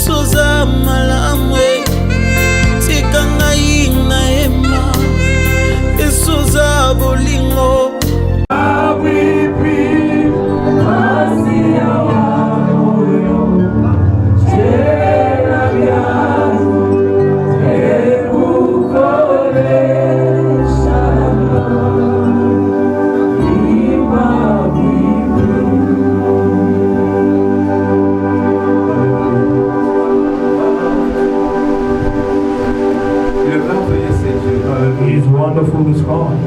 Soza malamwe tika ngai na ema esoza bolingo He's wonderful is God.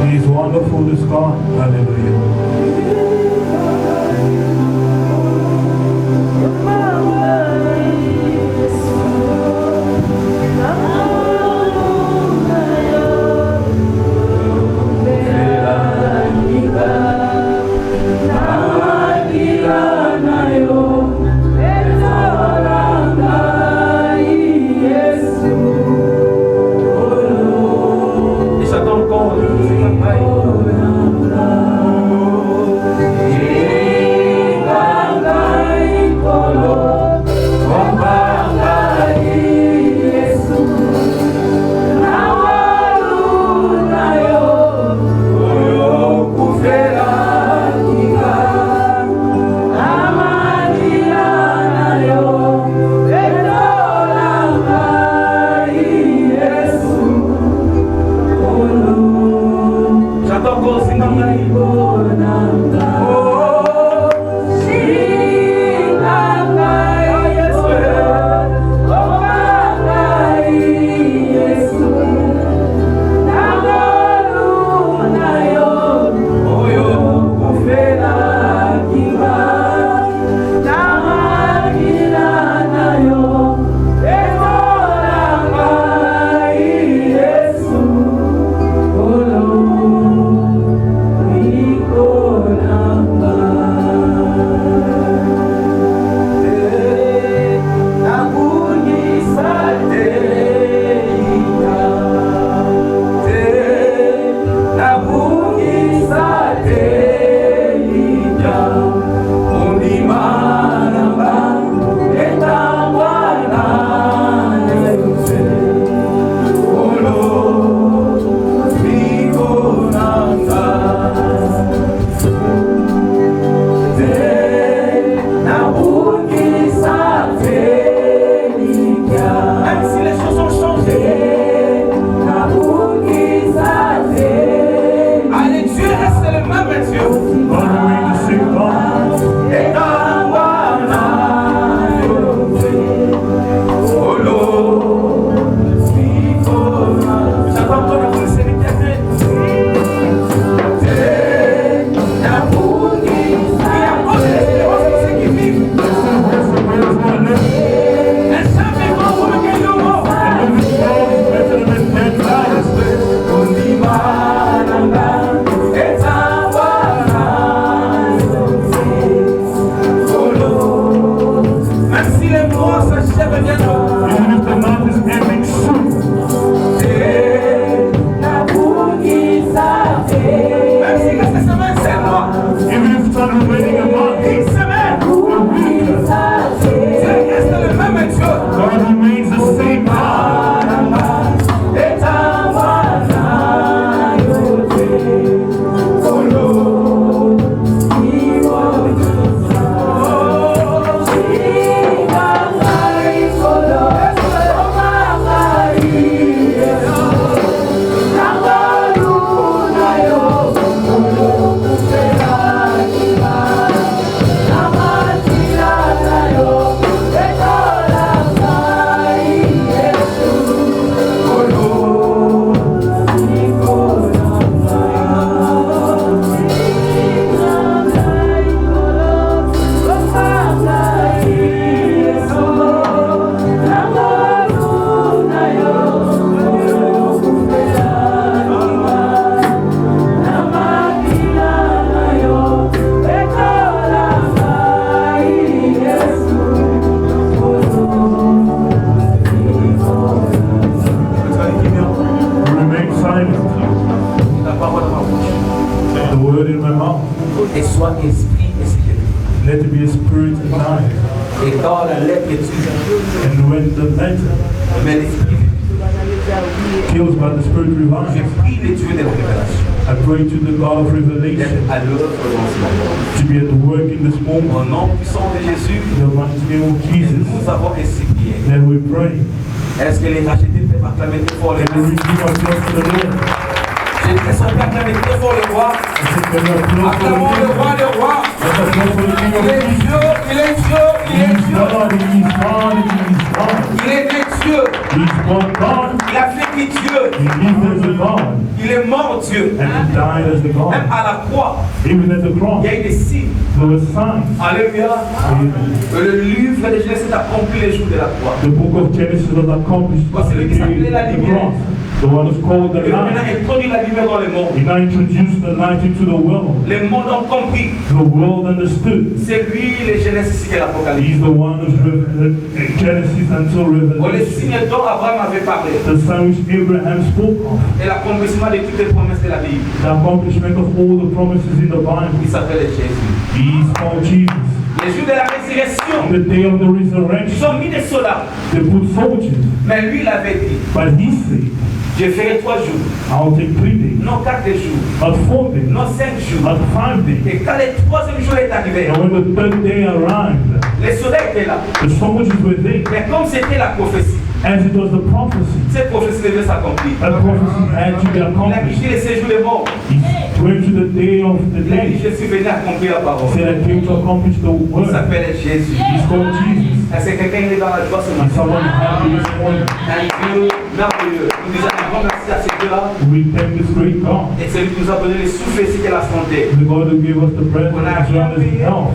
He's wonderful is God. Hallelujah. The word in my mouth. et soit esprit et spirituel. Let it be a spirit and life. Et quand la lettre est tuée, And when the letter mais l'esprit vit. kills by the spirit Je revives, prie les dieux de la révélation I pray to the God of revelation d'être à l'œuvre dans ce moment. to be at work in this Au moment. nom puissant de Jésus, In the mighty name of Jesus, nous avons ainsi prié. then we pray. Est-ce que les rachetés peuvent acclamer très fort les And we rois? repeat ourselves to the Lord. Est-ce qu'on peut acclamer très fort les rois? I said, "Can we applaud for Acclamons the le King? roi des rois. Let us applaud for the King of Il est Kings. Dieu, il est Dieu, il He est is Dieu. God, He is God, He is God. Il est né Dieu. He is God, God. Il a fait Dieu. He lived as a God, Il est mort Dieu. and He died as a Même God. à la croix, Even at the cross, il y a eu des signes. there were signs. Alléluia. Amen. Le livre de Genèse a accompli les jours de la croix. The book of Genesis was accomplished Voici on le the qui s'appelait la day of the lumière. cross. The one is called the Et maintenant, light. il introduit la lumière dans le monde. He now introduced the light into the world. Les mondes ont compris. The world understood. C'est lui, le Genèse et l'Apocalypse. He's the one who's Genesis until Oh, les Revelation. signes dont Abraham avait parlé. The sign which Abraham spoke of. Et l'accomplissement de toutes les promesses de la Bible. The accomplishment of all the promises in the Bible. Il s'appelle Jésus. He is called Jesus. Les jours de la On résurrection, the day of the ils resurrection, ont mis des soldats. they put soldiers. Mais lui, il avait dit, But he said, je ferai 3 jours, I'll take 3 days, non 4 jours, not 4 days, non 5 jours. not 5 days. Et quand le 3e jour est arrivé, And when the 3rd day arrived, les soldats étaient là. the soldiers were there. Mais comme c'était la prophétie, As it was the prophecy, cette prophétie devait s'accomplir. that prophecy had to be Il a accomplished. quitté les séjours des morts. He went to the day of the Il a dit, day. je suis venu accomplir la parole. Said I came to accomplish the Il word. s'appelle Jésus. He's called Jesus. Est-ce que quelqu'un est dans la joie ce Is matin? someone happy this morning? Un Dieu merveilleux. Nous disons un grand merci à ce Dieu-là. We thank this great God. Et celui qui nous a donné le souffle ainsi que la santé. The God who gave us the breath as well as the health.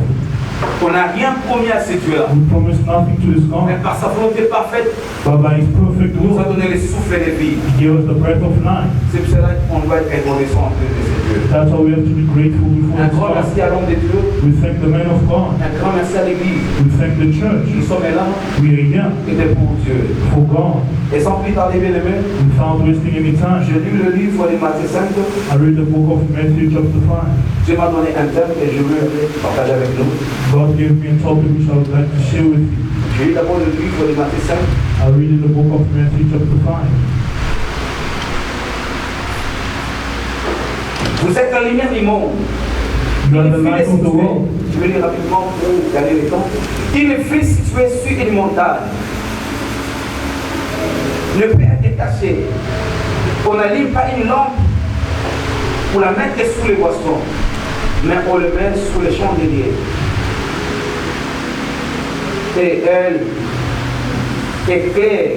On n'a rien promis à ce Dieu-là. We promise nothing to this Mais God, par sa volonté parfaite, but by His perfect il nous a will, donné le souffle de vie. He gave us the breath of life. C'est pour cela qu'on doit être reconnaissant de ce Dieu. That's how we have to be grateful before Un this grand God. merci à l'homme de Dieu. We thank the man of God. Un grand merci à l'Église. We thank the Nous church. sommes là We are here et c'est pour Dieu. for God. Et sans plus tarder, bien aimé, Without wasting any time, je lis le livre de Matthieu 5. I read the book of Matthew chapter 5. Dieu m'a donné un thème et je veux partager avec nous. God gave me a topic which I would like to share with you. Je lis d'abord le livre de Matthieu 5. I read in the book of Matthew chapter 5. Vous êtes la lumière du monde. You are the Une ville light of the située- world. Je vais lire rapidement pour gagner le temps. Une ville située sur une montagne ne peut être cachée. On n'allume pas une lampe pour la mettre sous les boissons, mais on le met sous les chandeliers. Et elle éclaire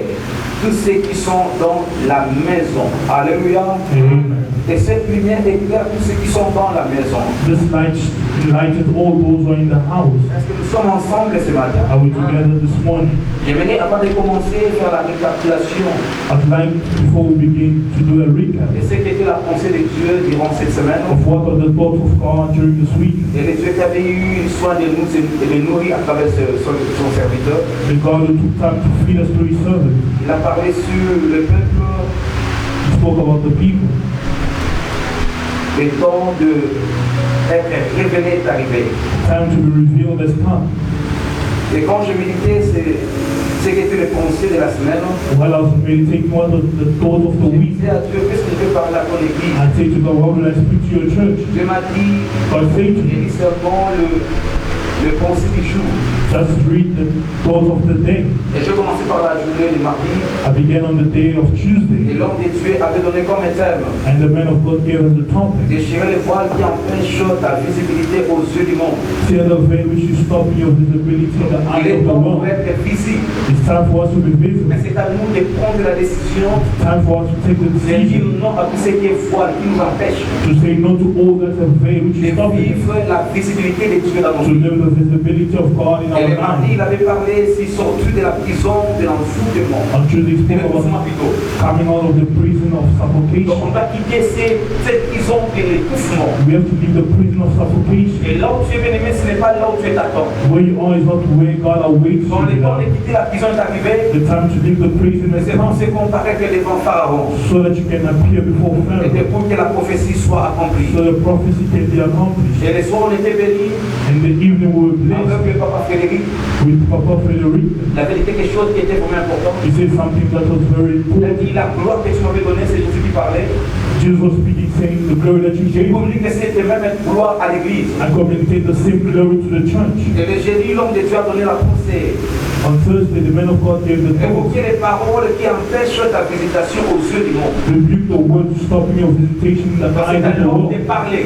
tous ceux qui sont dans la maison. Alléluia. Amen. Et cette lumière éclaire tous ceux qui sont dans la maison. This light enlightened all those who are in the house. Est-ce que nous sommes ensemble ce matin? Are we together this morning? J'aimerais, avant de commencer, faire la récapitulation I'd like, before we begin, to do a recap de ce qu'était la pensée de Dieu durant cette semaine. of what was the thought of God during this week. Et le Dieu qui avait eu soin de nous et de nourrir à travers son serviteur. The God who took time to feed us through His servant. Il a parlé sur le peuple, He spoke about the people. le temps d'être révélé est arrivé. Time to be revealed has come. Et quand je méditais, c'est ce qui était les pensées de la semaine. While I was meditating what was the thought of the Je week, disais à Dieu, qu'est-ce que je peux parler à ton église? I say to God, what will I speak to your church? Dieu m'a dit, God say to j'ai me, dit seulement le pensée du jour. just read the thought of the day. Et je commençais par la journée du mardi. I began on the day of Et Tuesday, l'homme de Dieu avait donné comme thème and the man of God gave us the topic. déchirer les voiles qui empêchent ta visibilité aux yeux du monde. Tear the veil which is stopping your visibility in the Il eyes est of the temps pour world. être visible. It's time for us to be visible. Mais c'est à nous de prendre la décision Time for us to take the de dire decision non à tout ce qui est voile, qui nous empêche to say no to all that's a veil which de is stopping us, vivre la visibilité de Dieu dans nos to vies. live the the visibility of God in Et our le mardi, lives. il avait parlé s'il sortit de la prison de l'envoûtement. On Tuesday, he De spoke l'étouffement about plutôt. coming out of the prison of Donc on suffocation. va quitter cette prison de l'étouffement. We have to leave the prison of suffocation. Et là où tu es bien-aimé, ce n'est pas là où tu es t'attends. Where you are is not where God awaits Quand le temps de you. quitter la prison est arrivé, The time to leave the prison has c'est pour come se comparer que devant Pharaon. so that you can appear before Et Pharaoh, pour que la prophétie soit accomplie. so the prophecy can be accomplished. Et le soir, on était bénis In the evening we were blessed avec le papa Frédéric. with Papa Frederic. Il avait dit quelque chose qui était vraiment important. He said something that was very Il a dit important. la gloire que tu m'avais donnée, c'est Jésus qui parlait. Jesus was speaking, saying the glory that you J'ai gave me, communiqué cette même gloire à l'église. I communicate the same glory to the church. Et le jeudi, l'homme de Dieu a donné la pensée. On Thursday, the man of God gave the talk, Évoquer les paroles qui empêchent ta visitation aux yeux du monde. rebuke the word stopping your visitation in the Parce eyes que of the l'homme world, de parler.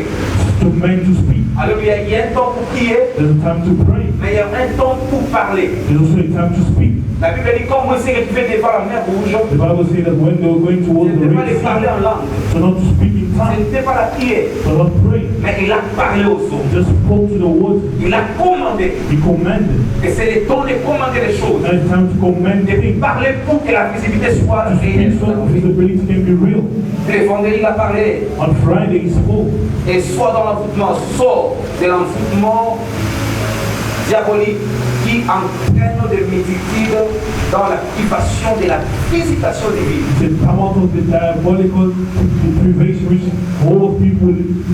to men to speak. Alléluia, il y a un temps pour prier, There's a time to pray. mais il y a un temps pour parler. There's also a time to speak. La Bible dit quand Moïse est retrouvé devant la mer rouge, The Bible says that when they were going ce towards the n'était pas de Red parler en Sea, langue, so not to speak in ce tongues, n'était pas la prière, but not pray. mais il a parlé aux eaux. Just spoke to the water. Il a commandé. He commanded. Et c'est le temps de commander les choses. Now it's time to command De things. parler pour que la visibilité soit To speak réelle. so that visibility can be real. Le vendredi, il a parlé. On Friday he spoke. Et soit dans l'envoûtement, sort de l'envoûtement diabolique qui entraîne des multitudes dans la privation de la visitation divine. He said, come out of the diabolical deprivation which holds people in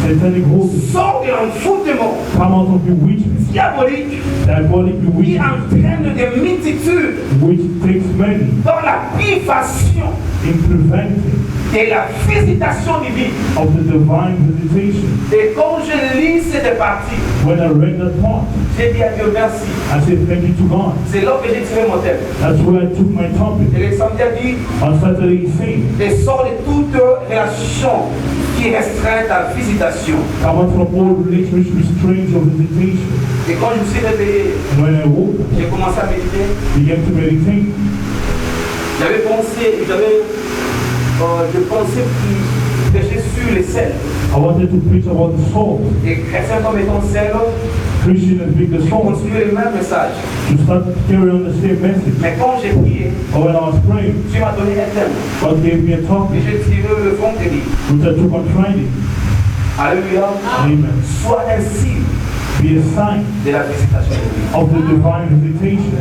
satanic holding. Sort de l'envoûtement Come out of bewitchment, diabolique diabolic qui bewitchment, entraîne des multitudes which takes many dans la privation in preventing de la visitation divine. of the divine visitation. Et quand je lis cette partie, When I read that part, j'ai dit à Dieu merci. I said, thank you to God. C'est là que j'ai tiré mon thème. That's where I took my topic. Et le samedi a dit, On Saturday he said, et sort de toute relation qui restreint ta visitation. come out from all relations which restrains your visitation. Et quand je me suis réveillé, And when I woke, j'ai commencé à méditer. began to meditate. J'avais pensé, je pensais prêcher sur les sels. I wanted to preach about the salt. Et chrétien comme étant sel, Christian and big the j'ai salt. continué le même message. To start carrying on the same message. Mais quand j'ai prié, But when I was praying, Dieu m'a donné un thème. God gave me a Et topic j'ai tiré le vendredi. which I took on Friday. Alléluia. Amen. Sois un signe Be a sign de la visitation divine. of the divine visitation.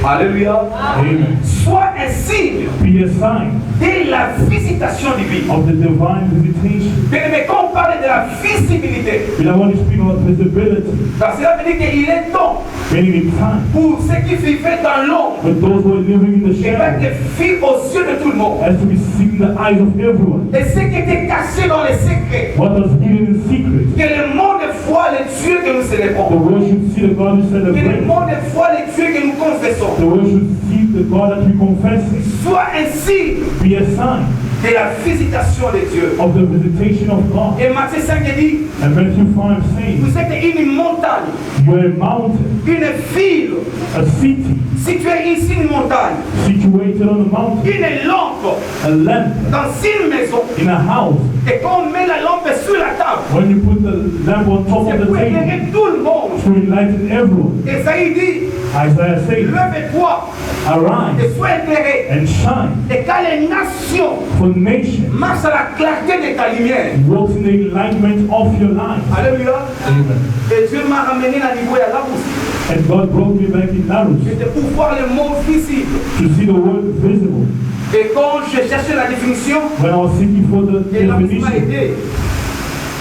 Alléluia. Amen. Sois un signe Be a sign de la visitation divine. of the divine visitation. Mais quand on parle de la visibilité, But I want to speak about visibility, parce que cela veut dire qu'il est temps meaning in time. pour ceux qui vivaient dans l'ombre But those who are living in the et mettre shadow les filles aux yeux de tout le monde. has to be seen in the eyes of everyone. Et ceux qui étaient cachés dans les secrets, What was hidden in secret, que le monde voit les dieux que nous the célébrons. world should see the God we Que le celebrate. monde voit les dieux que nous confessons. The world should see the God that we confess. Sois ainsi Be a sign de la visitation de Dieu. of the visitation of God. Et Matthieu 5 dit, And Matthew 5 says, vous êtes une montagne, you are a mountain, une ville a city située ici, une montagne, situated on a mountain, une lampe a lamp dans une maison. in a house. Et quand on met la lampe sur la table, When you put the lamp on top c'est of the pour table, éclairer tout le monde. to enlighten everyone. Esaïe dit, Isaiah says, lève-toi arise et sois éclairé. and shine, Et quand les nations for the nation marchent à la clarté de ta lumière. walks in the enlightenment of your life. Alléluia. Amen. Et Dieu m'a ramené à niveau à la bouche. And God brought me back in Narus J'étais pour voir le mot visible. to see the word visible. Et quand je cherchais la définition, When I was seeking for the et là, il m'a definition, aidé.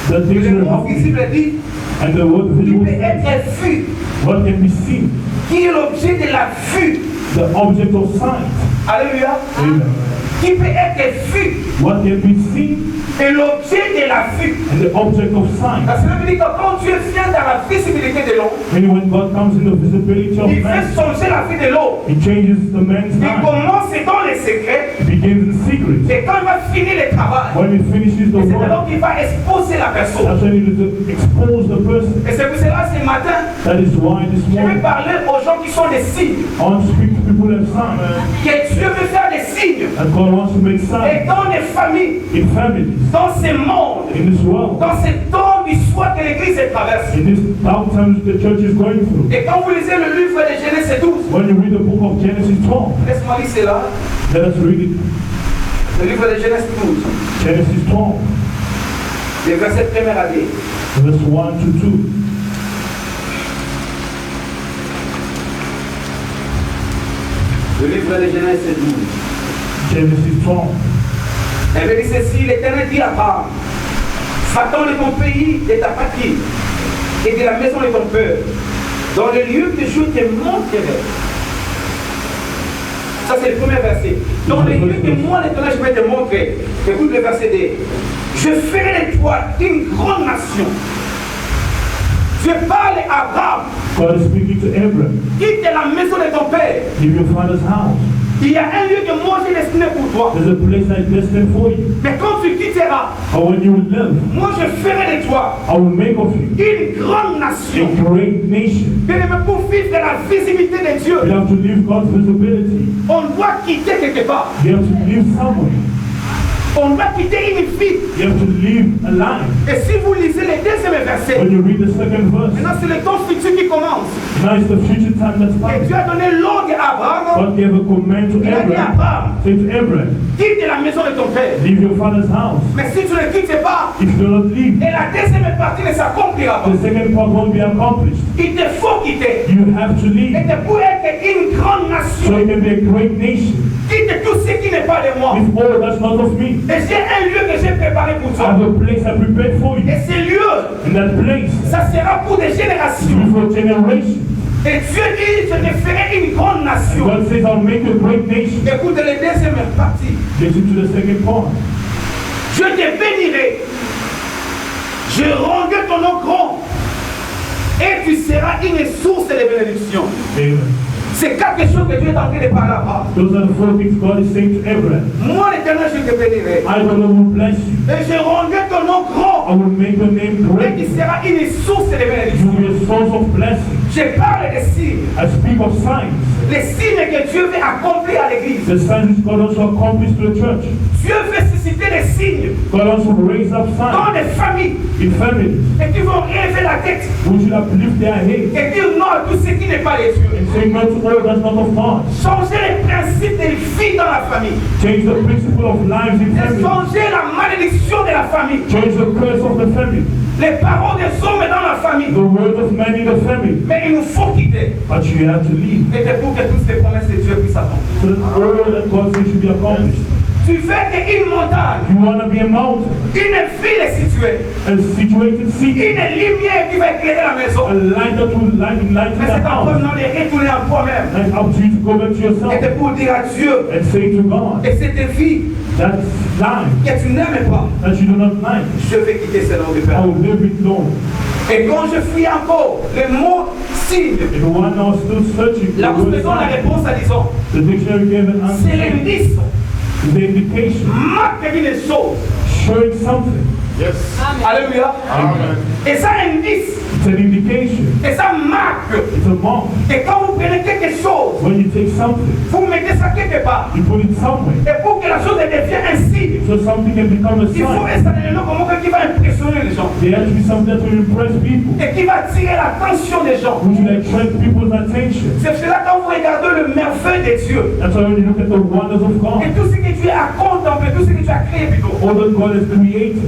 the Le dictionary mot helped me. visible dit, And the word qui visible peut says, être vu, what can be seen, qui est l'objet de la vue. the object of sight. Alléluia. Amen. Qui peut être vu, What can be seen et l'objet de la vue. and the object of sight. Parce que ça veut dire que quand Dieu vient dans la visibilité de l'eau, Meaning when God comes in the visibility of il fait man, changer la vie de l'eau. He changes the man's Il life. commence dans les secrets. It begins in secret. Et quand il va finir le travail, When He finishes the c'est work, alors qu'il va exposer la personne. that's when He will expose the person. Et c'est pour cela ce matin, That is why this je vais morning parler aux gens qui sont des signes. I want to speak to people that sign. Que Dieu veut faire des signes signes. And God wants to make Et signs dans les familles, in families, dans ces mondes, in this world, dans ces temps d'histoire que l'Église traverse. in this dark times the church is going through. Et quand vous lisez le livre de Genèse 12, When you read the book of Genesis 12, laisse-moi lire cela, let us read it. le livre de Genèse 12, Genesis 12, les versets 1er à 10. verse 1 to 2. Le livre de Genèse 12. Genesis 12. Elle me dit ceci, l'Éternel dit à Abraham, va-t'en de ton pays, de ta patrie, et de la maison de ton père, dans le lieu que je te montrerai. Ça c'est le premier verset. Dans le lieu que moi, l'Éternel, je vais te montrer. Écoute le verset 2. Je ferai de toi une grande nation. Je parle à Abraham. God is speaking to Abraham. Quitte la maison de ton père. Leave your father's house. Il y a un lieu que moi j'ai destiné pour toi. There's a place that's destined for you. Mais quand tu quitteras, But when you live, moi je ferai de toi I will make of you une grande nation. a great nation. Bien aimé, pour vivre de la visibilité de Dieu, You have to live God's visibility. on doit quitter quelque part. You have to live somewhere. On doit quitter une vie. You have to live a life. Et si vous lisez les deuxième verset, When you read the second verse, maintenant c'est le temps futur qui commence. now it's the future time that's Et coming. Dieu a donné l'ordre à Abraham. God gave a command to Il a dit à Abraham. Abraham, Say to Abraham, quitte la maison de ton père. leave your father's house. Mais si tu ne quittes pas, If you do not leave, et la deuxième partie ne s'accomplira pas. the second part won't be accomplished. Il te faut quitter. You have to leave Et pour être une grande so nation, you can be a great nation. quitte tout ce qui n'est pas de moi. With all that's not of me. Et j'ai un lieu que j'ai préparé pour I toi. have a place I prepared for you. Et ce lieu, In that place, ça sera pour des générations. for generations. Et Dieu dit, je te ferai une grande nation. God says, I'll make a great nation. Écoute la deuxième partie. Listen to the second part. Je te bénirai. Je rendrai ton nom grand. Et tu seras une source de bénédiction. Amen. C'est quelque chose que Dieu est en train de parler là-bas. Those are the four things God is saying to Abraham. Moi, l'Éternel, je te bénirai. I, the Lord, will bless you. Et je rendrai ton nom grand. I will make your name Et great. tu seras une source de You bénédiction. will be a source of blessing. Je parle des signes. I speak of signs. Les signes que Dieu veut accomplir à l'église. The signs which God also accomplished to the church. Dieu veut susciter des signes God also raised up dans signs des familles. in families Et qui vont relever la tête. which will uplift their head Et dire non à tout ce qui n'est pas de Dieu. and say no to all that's not of God. Changer les principes de vie dans la famille. Change the principle of lives in Et families. changer la malédiction de la famille. Change the curse of the family. Les paroles des hommes dans la famille. The word of man in the family. Mais il nous faut quitter. But you have to leave. Et c'est pour que toutes ces promesses de Dieu puissent accomplir. So that all that God says should be accomplished. Tu fais qu'une montagne, You want to be a mountain, une ville est située, a situated city, une lumière qui va éclairer la maison. a light that will lighten Mais the c'est en house. revenant de retourner en toi-même. And up to you to go back to Et yourself c'est pour dire à Dieu, and say to God, et cette vie that life que tu n'aimes pas, that you do not like, je vais quitter ce nom de I Père. will live it alone. Et quand je fuis encore le mot signe, And one now still searching la for the maison la word sign. réponse à disant, The dictionary gave an c'est answer. l'indice, The indication, marque une chose. showing something. Alléluia. Amen. Et ça indice, It's an indication. et ça marque. It's a mark. Et quand vous prenez quelque chose, When you take something, vous mettez ça quelque part. you put it somewhere. Et pour que la chose devienne un signe, So something can become a il faut sign. installer le nom comme quelqu'un qui va impressionner les gens. There has to be something that will impress people, Et qui va attirer l'attention des gens. which will attract people's attention. C'est cela quand vous regardez le merveille de Dieu. That's why when you look at the wonders of Et God, tout ce que Dieu a contemplé, tout ce que Dieu a créé plutôt. all that God has created,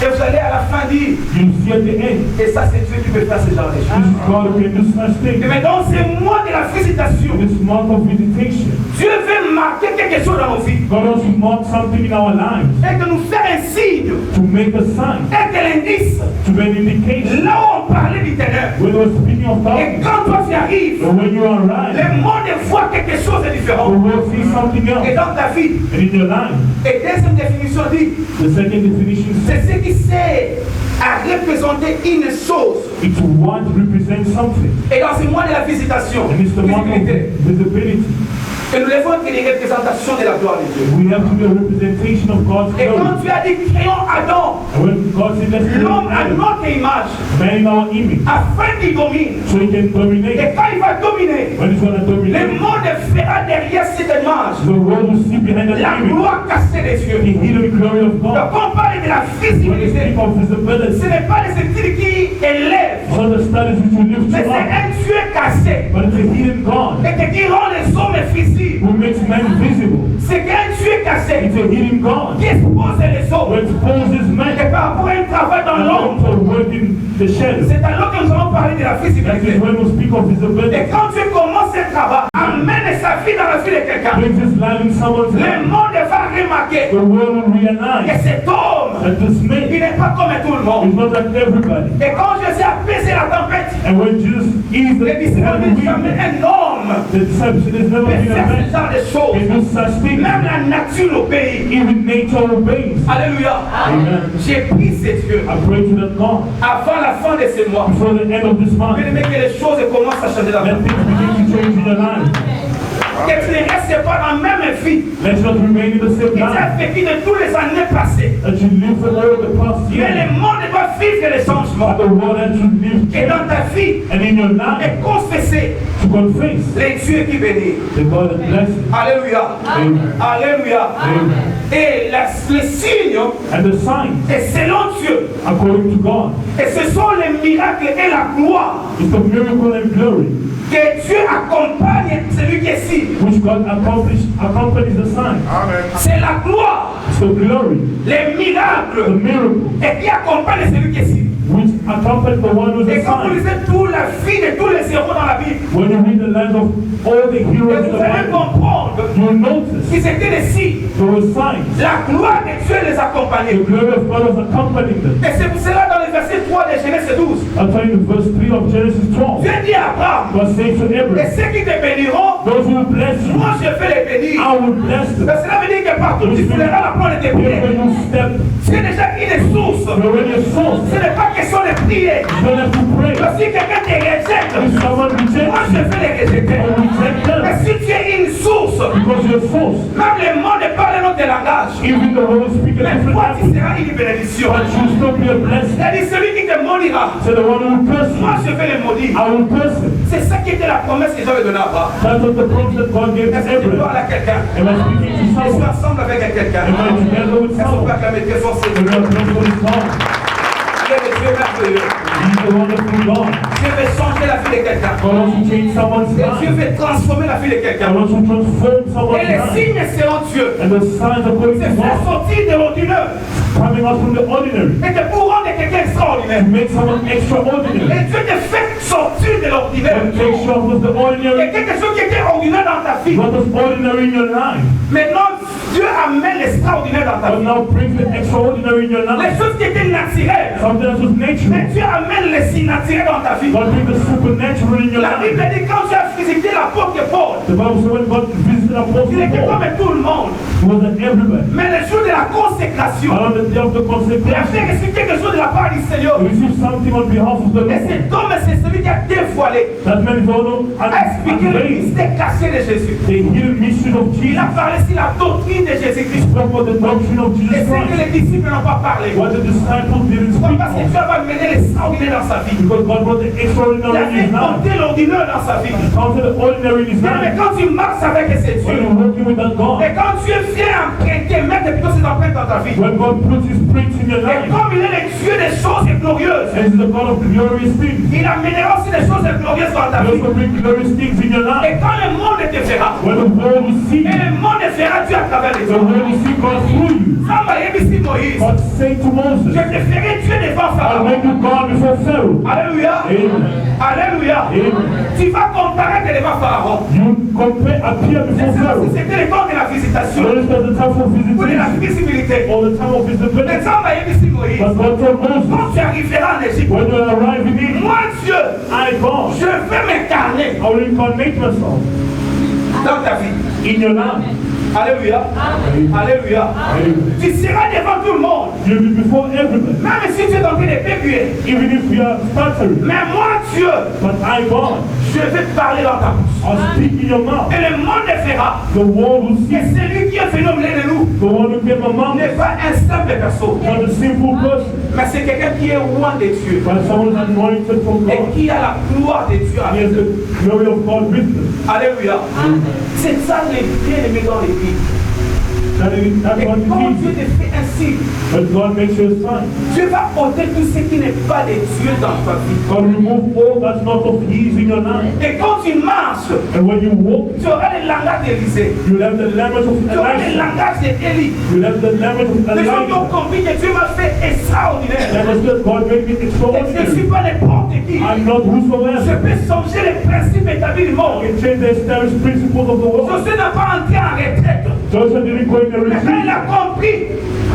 Et vous allez à la fin dire, you see at the end, et ça c'est Dieu qui peut faire ce genre de this choses. is God who can do such Et things. maintenant c'est moi de la visitation. In this month of visitation, Dieu veut marquer quelque chose dans nos vies. God wants to mark something in our lives, Et de nous faire un signe. to make a sign, Et de l'indice. to be an indication. Là où on parlait du ténèbre. When we're speaking of Et darkness, quand toi tu arrives, but when you arrive, le monde voit quelque chose de the différent. world sees something Et else. dans ta vie. And in your life, Et deuxième définition dit, the second definition c'est says ce qui sert à représenter une chose. it's what represents something. Et dans ce mois de la visitation, And it's the mark of visibilité, visibility. et nous devons être des représentations de la gloire de Dieu. We have to be a representation of God's Et glory. quand tu as dit créons Adam, And when God said, l'homme à notre image, man in our image, afin qu'il domine. so he can dominate. Et quand il va dominer, When he's going to le dominate, monde verra derrière cette image the world will see behind that la image gloire cachée des the yeux. hidden glory of Donc God. on parle de la When you visibilité. speak of Ce visibility, n'est pas les études qui élèvent, it's not the studies which will lift mais you c'est up, un Dieu caché. but it's a hidden God Et qui rend les hommes visibles. who makes men visible. C'est qu'un Dieu caché It's a hidden God qui expose les who hommes. exposes men Et par rapport à un travail dans and l'ombre, also work in the shadow. c'est alors que nous allons parler de la That is visibilité. when we speak of visibility. Et quand Dieu commence un travail, amène sa vie dans la vie de quelqu'un, Brings his life in someone's le life. monde va remarquer The world will que realize cet homme, that this il man n'est pas comme tout le is monde. not like everybody. Et quand Jésus a apaisé la tempête, And when Jesus eased the les disciples ont dit jamais wind, un homme the disciples there's never peut been a faire ce man genre de can choses. do such things. Même la nature obéit. Even nature obeys. Alléluia. Amen. J'ai pris ces dieux I pray to that God avant la fin de ce mois. before the end of this month. Bien aimé, que les choses commencent à changer dans ta Let vie. things begin to change in your life. Que tu ne restes pas dans la même vie Let's not remain in the same que tu as life vécu de toutes les années passées. that you live for all the past Mais year. le monde doit vivre les changements. But the world that you live Et dans ta vie, and in your life et confesser to confess les dieux qui bénissent. the God that blesses. Alléluia. Amen. Alléluia. Amen. Et les signes, And the signs, et selon Dieu, according to God, et ce sont les miracles et la gloire is the miracle and glory que Dieu accompagne celui qui est signe. which God accompanies the sign. C'est la gloire, It's the glory, les the miracles, miracle, et qui accompagne celui qui est signe. which accompanies the one who's Et the quand vous sign. lisez toute la vie de tous les héros dans la Bible, When you read the lives of all the heroes in vous the allez Bible, comprendre you'll notice qu'ils étaient des signes. there were signs. La gloire de Dieu les The accompagnait. glory of God was accompanying them. Et c'est pour cela dans le verset 3 de Genèse 12, I'll tell you verse 3 of Genesis 12. Dieu dit à Abraham, God says to et Abraham, ceux qui te béniront, those who will bless you, moi je vais les bénir. I will bless them. Mais cela veut dire que partout tu fouleras la plante de tes pieds. When you step, C'est déjà une source. you're already a source. Ce n'est pas question de prier. You don't have to pray. Mais si quelqu'un te rejette, If someone moi rejects je you, vais les rejeter. I reject Mais them si tu es une source, because you're a source. même le monde parle notre langage. Even the Holy Spirit Mais different toi tu language, seras une bénédiction. but you still be a blessing. Il a dit celui qui te maudira, So the one who will curse you, moi je vais le maudire. I will curse him. C'est ça qui était la promesse que j'avais donnée à Abraham. That was the promise that God gave to Est-ce que tu Abraham. parles à quelqu'un? Am I speaking to Est-ce que tu es someone? ensemble avec quelqu'un? Am I together with Est-ce qu'on peut someone? acclamer très fort ce We're Dieu? going to pray for this God. Il est le Dieu merveilleux. He's the wonderful God. Dieu veut changer la vie de quelqu'un. God wants to change someone's Et Dieu life. veut transformer la vie de quelqu'un. God wants to transform Et someone's les life. signes seront Dieu. And the signs according C'est to faire God sortir de l'ordinaire. coming out from the ordinary Et te pour rendre quelqu'un extraordinaire. to make someone extraordinary. Et Dieu te fait sortir de l'ordinaire. God takes you out of the Et ordinary. quelque chose qui était ordinaire dans ta vie. What was ordinary in your life, Maintenant, Dieu amène l'extraordinaire dans ta but vie. now brings the extraordinary in your Les life. choses qui étaient naturelles. Something that was Mais natural. Dieu amène les surnaturels dans ta vie. God brings the supernatural in your La Bible life. dit quand tu as visité l'apôtre Paul, The Bible says when God visited Apostle il était Paul, comme tout le monde. he wasn't everybody. Mais le jour de la consécration, But on the day of the il a consecration, fait reçu quelque chose de la part du Seigneur. he received something on behalf of the Et Lord. cet homme, c'est celui qui a dévoilé, That man is also a expliqué le unveiled mystère caché de Jésus. the hidden mystery of Il Jesus. a parlé sur la doctrine de Jésus-Christ. Spoke about the doctrine of Et Jesus ce que Christ. les disciples n'ont pas parlé. What the disciples didn't Pourquoi? speak Parce que of. Dieu va mener l'extraordinaire dans sa vie. Because God brought the Il extraordinary a in his fait life. compter l'ordinaire dans sa vie. Counted the ordinary in his Mais life. quand tu marches avec ces When dieux, you're working with that God, et quand Dieu vient emprunter, mettre plutôt ses empreintes dans ta vie, when God puts his prints in your et life, comme il est le Dieu des choses glorieuses, and he's the God of glorious things, il amènera aussi des choses glorieuses dans ta he vie. also brings glorious things in your life. Et quand le monde te verra, When the world will see, et le monde verra Dieu à travers les the hommes. world will see God through you. Samba yebisi Moïse, God say to je Moses, te ferai Dieu devant I'll Pharaon. make you God before Pharaoh. Alléluia. Amen. Alléluia. Amen. Tu vas comparaître devant Pharaon. You compare, appear C'est before ça, Pharaoh. c'était le temps de la visitation, Whether it's the time for ou de la visitation visibilité. or the time of Mais visibility. Samba yebisi Moïse, But God told Moses, quand tu arriveras en Égypte, when you arrive in Egypt, moi Dieu, I, God, je vais m'incarner I will incarnate myself dans ta vie. in your life. Alléluia. Alléluia. Amen. Tu seras devant tout le monde. You'll be before everybody, Même si tu es en train de béguer. even if you are stuttering. Mais moi Dieu, But I, God, je vais te parler dans ta bouche. I'll speak in your mouth. Et le monde verra The world will see. que celui qui est venu au milieu de nous The one who came among n'est us, pas un simple personne, not a simple person, mais c'est quelqu'un qui est loin de Dieu but someone who's anointed from et God. qui a la gloire de Dieu He avec has eux. the glory of God with them. Alléluia. C'est ça les bien-aimés dans l'Église. That's Et what quand it Dieu is. te fait ainsi, But God makes you a sign. Dieu va ôter tout ce qui n'est pas de Dieu dans ta vie. God remove all that's not of His in your life. Et quand tu marches, And when you walk, tu auras le langage d'Élisée. you'll have the language of Tu auras le Elisha. langage d'Élie. You'll have the language of Les gens qui ont Elijah. compris que Dieu m'a fait extraordinaire. That was good. God made me Et je ne suis extraordinary. pas n'importe qui. I'm not Je whosoever. peux changer les principes établis du monde. I can change the established principles of the world. José n'a pas entré en retraite. Joshua didn't go in the Mais quand il retreat. a compris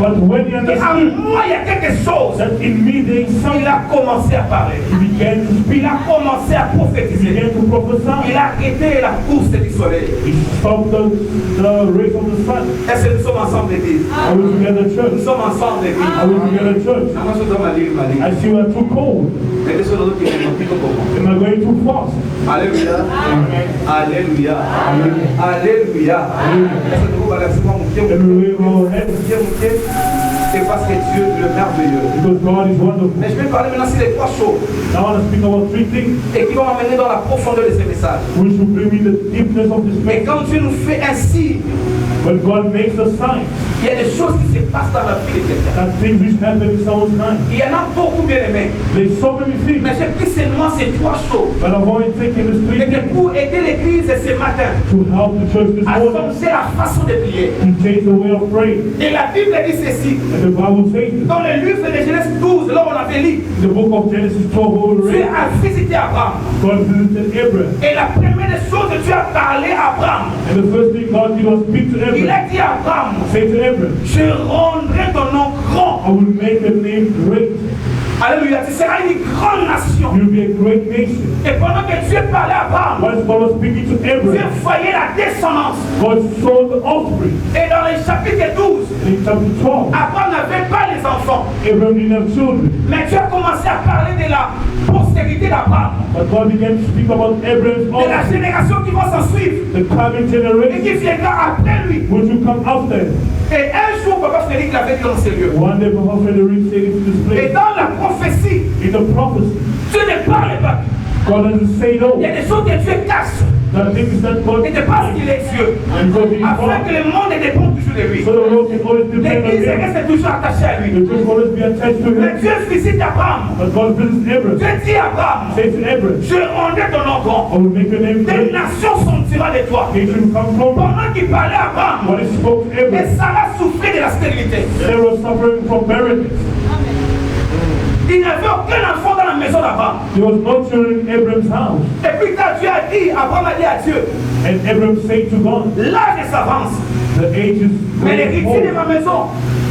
But when he qu'en understood moi il y a quelque chose, that in me there is il something, a commencé à parler. he began to Il speak. a commencé à He prophétiser. began to Il prophesy. a arrêté la course du soleil. He stopped the race of the sun. Est-ce que nous sommes ensemble, l'église? Are we together, Nous church? sommes ensemble, l'église. Are we together, church? Moi, je dois m'aller, I see we are too cold. mais des choses qui sont plus que Am I going too fast? Alléluia. Alléluia. Alléluia. Est-ce que vous allez souvent mon pied, And we wave our heads mon pied? C'est parce que Dieu est le merveilleux. because God is wonderful. Mais je vais parler maintenant sur les trois choses Now I want to speak about three things et qui vont m'amener dans la profondeur de ce message. which will bring me the deepness of this Et message. quand Dieu nous fait ainsi, When God makes a sign, il y a des choses qui se passent dans la vie de quelqu'un. that things which happen in someone's life. Il y en a beaucoup bien aimés. There's so many things, Mais j'ai pris seulement ces trois choses. but I've only taken these three Et que things pour aider l'église ce matin to help the church this à morning changer la façon de prier. to change the way of praying. Et la Bible dit ceci. And the Bible says this. Dans le livre de Genèse 12, là on avait lu, In the book of Genesis 12, we Dieu read, a visité Abraham. God visited Abraham. Et la première des choses que Dieu a parlé à Abraham, And the first thing God did was speak to il Abraham. a dit à Abraham, Say to Abraham, je rendrai ton nom grand. I will make your name great. Alléluia, tu seras une grande nation. You'll be a great nation. Et pendant que Dieu parlait à Abraham, Whilst God was speaking to Dieu Abraham, voyait la descendance. God saw the offspring. Et dans le chapitre 12, In chapter 12, Abraham n'avait pas les enfants. Abraham didn't have children. Mais Dieu a commencé à parler de la postérité d'Abraham, But God began to speak about Abraham's de la offspring, génération qui va s'en suivre the coming et generation, qui viendra après lui. which will come after him. Et un jour, Papa Frédéric l'avait dit dans ces lieux. One day, Prophet Frederick said it to this Et place. dans la prophétie, In the prophecy, Dieu ne parle pas. God doesn't say Il y no. a des choses que Dieu cache. The thing is that God Et de parce qu'il est Dieu. and God is Afin que God. le monde dépend toujours de lui. So the world can always depend on L'église him. reste toujours attachée à The lui. church will always be attached to Mais him. Dieu visite Abraham. But God visits Abraham. Dieu dit à Abraham, Say to Abraham, je rendrai ton nom grand. I will make your name Des great. nations sortiront de toi. Nation will come from you. Pendant qu'il parlait à Abraham, When he spoke to et Abraham, Sarah souffrait de la stérilité. Sarah suffering from barrenness. Il n'y avait aucun enfant dans la maison d'Abraham. There was no children in Abraham's house. Et puis quand Dieu a dit, Abraham a dit à Dieu, And Abraham said to God, l'âge s'avance. the age is Mais growing l'héritier de old. ma maison,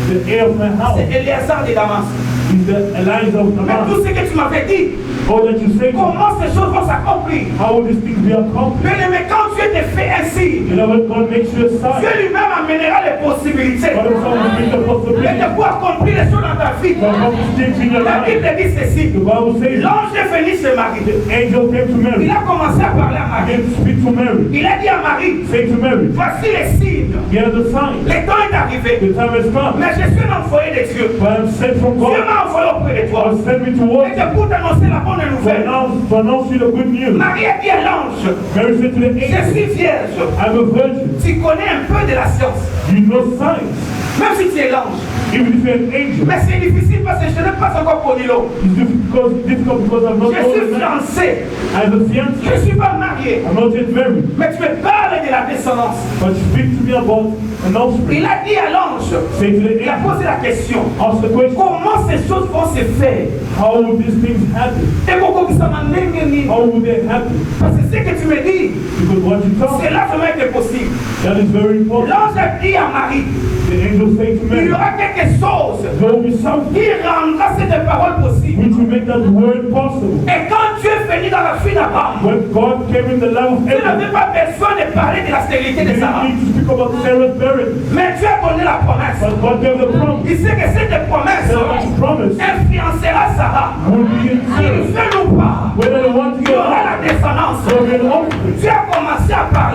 The heir of my house c'est Éléazar de Damas. is the Elijah of Mais Damascus. tout ce que tu m'avais dit, All that you say, comment ces choses vont s'accomplir? how will these things be accomplished? Mais quand Dieu te fait ainsi, You know what God makes you a sign. Dieu lui-même amènera les possibilités. God himself will bring the Et possibility. de pouvoir accomplir les choses dans ta vie. God comes things in your La life. Bible dit ceci. The Bible says L'ange est venu chez Marie. the angel came to Il Mary. a commencé à parler à He Marie. came to speak to Mary. Il a dit à Marie, Say to Mary, voici les signes. here's the sign. Le temps est arrivé. The time has come. Mais je suis l'envoyé de Dieu. But I'm sent from Dieu God. m'a envoyé auprès de toi. God sent me Et towards you c'est pour t'annoncer la bonne nouvelle. to announce you the good news. Marie a dit à l'ange, Mary said to the je angel, suis vierge. I'm a virgin. Tu connais un peu de la science. You know science. Même si tu es l'ange. Even if you're an angel. Mais c'est difficile parce que je n'ai pas encore connu l'eau. It's difficult because I'm not Je suis old enough. fiancé. I have a fiancé. Je ne suis pas marié. I'm not yet married. Mais tu me parles de la descendance. But speak to me about an offspring. Il a dit à l'ange, Say to the il a angel, posé la question. ask the question, Comment ces choses vont se faire? how will these things happen? Et pourquoi ça m'a négligé? How will they happen? Parce que ce que tu me dis, Because what you tell me, c'est largement impossible. that is very important. L'ange a dit à Marie, The angel say to il y Mary, aura quelque chose there will be something qui rendra cette parole possible. which will make that word possible. Et quand Dieu est venu dans la vie d'Abraham, When God came in the life of tu Abraham, n'avais pas besoin de parler de la stérilité he de didn't Sarah. need to speak about Sarah's barrenness. Mais Dieu a donné la promesse. But God gave the promise. Il sait que cette promesse That promise influencera Sarah. will be in Qu'il Sarah. veut ou pas, Whether they want to il y get aura out, la descendance. there will be an offspring. Dieu a commencé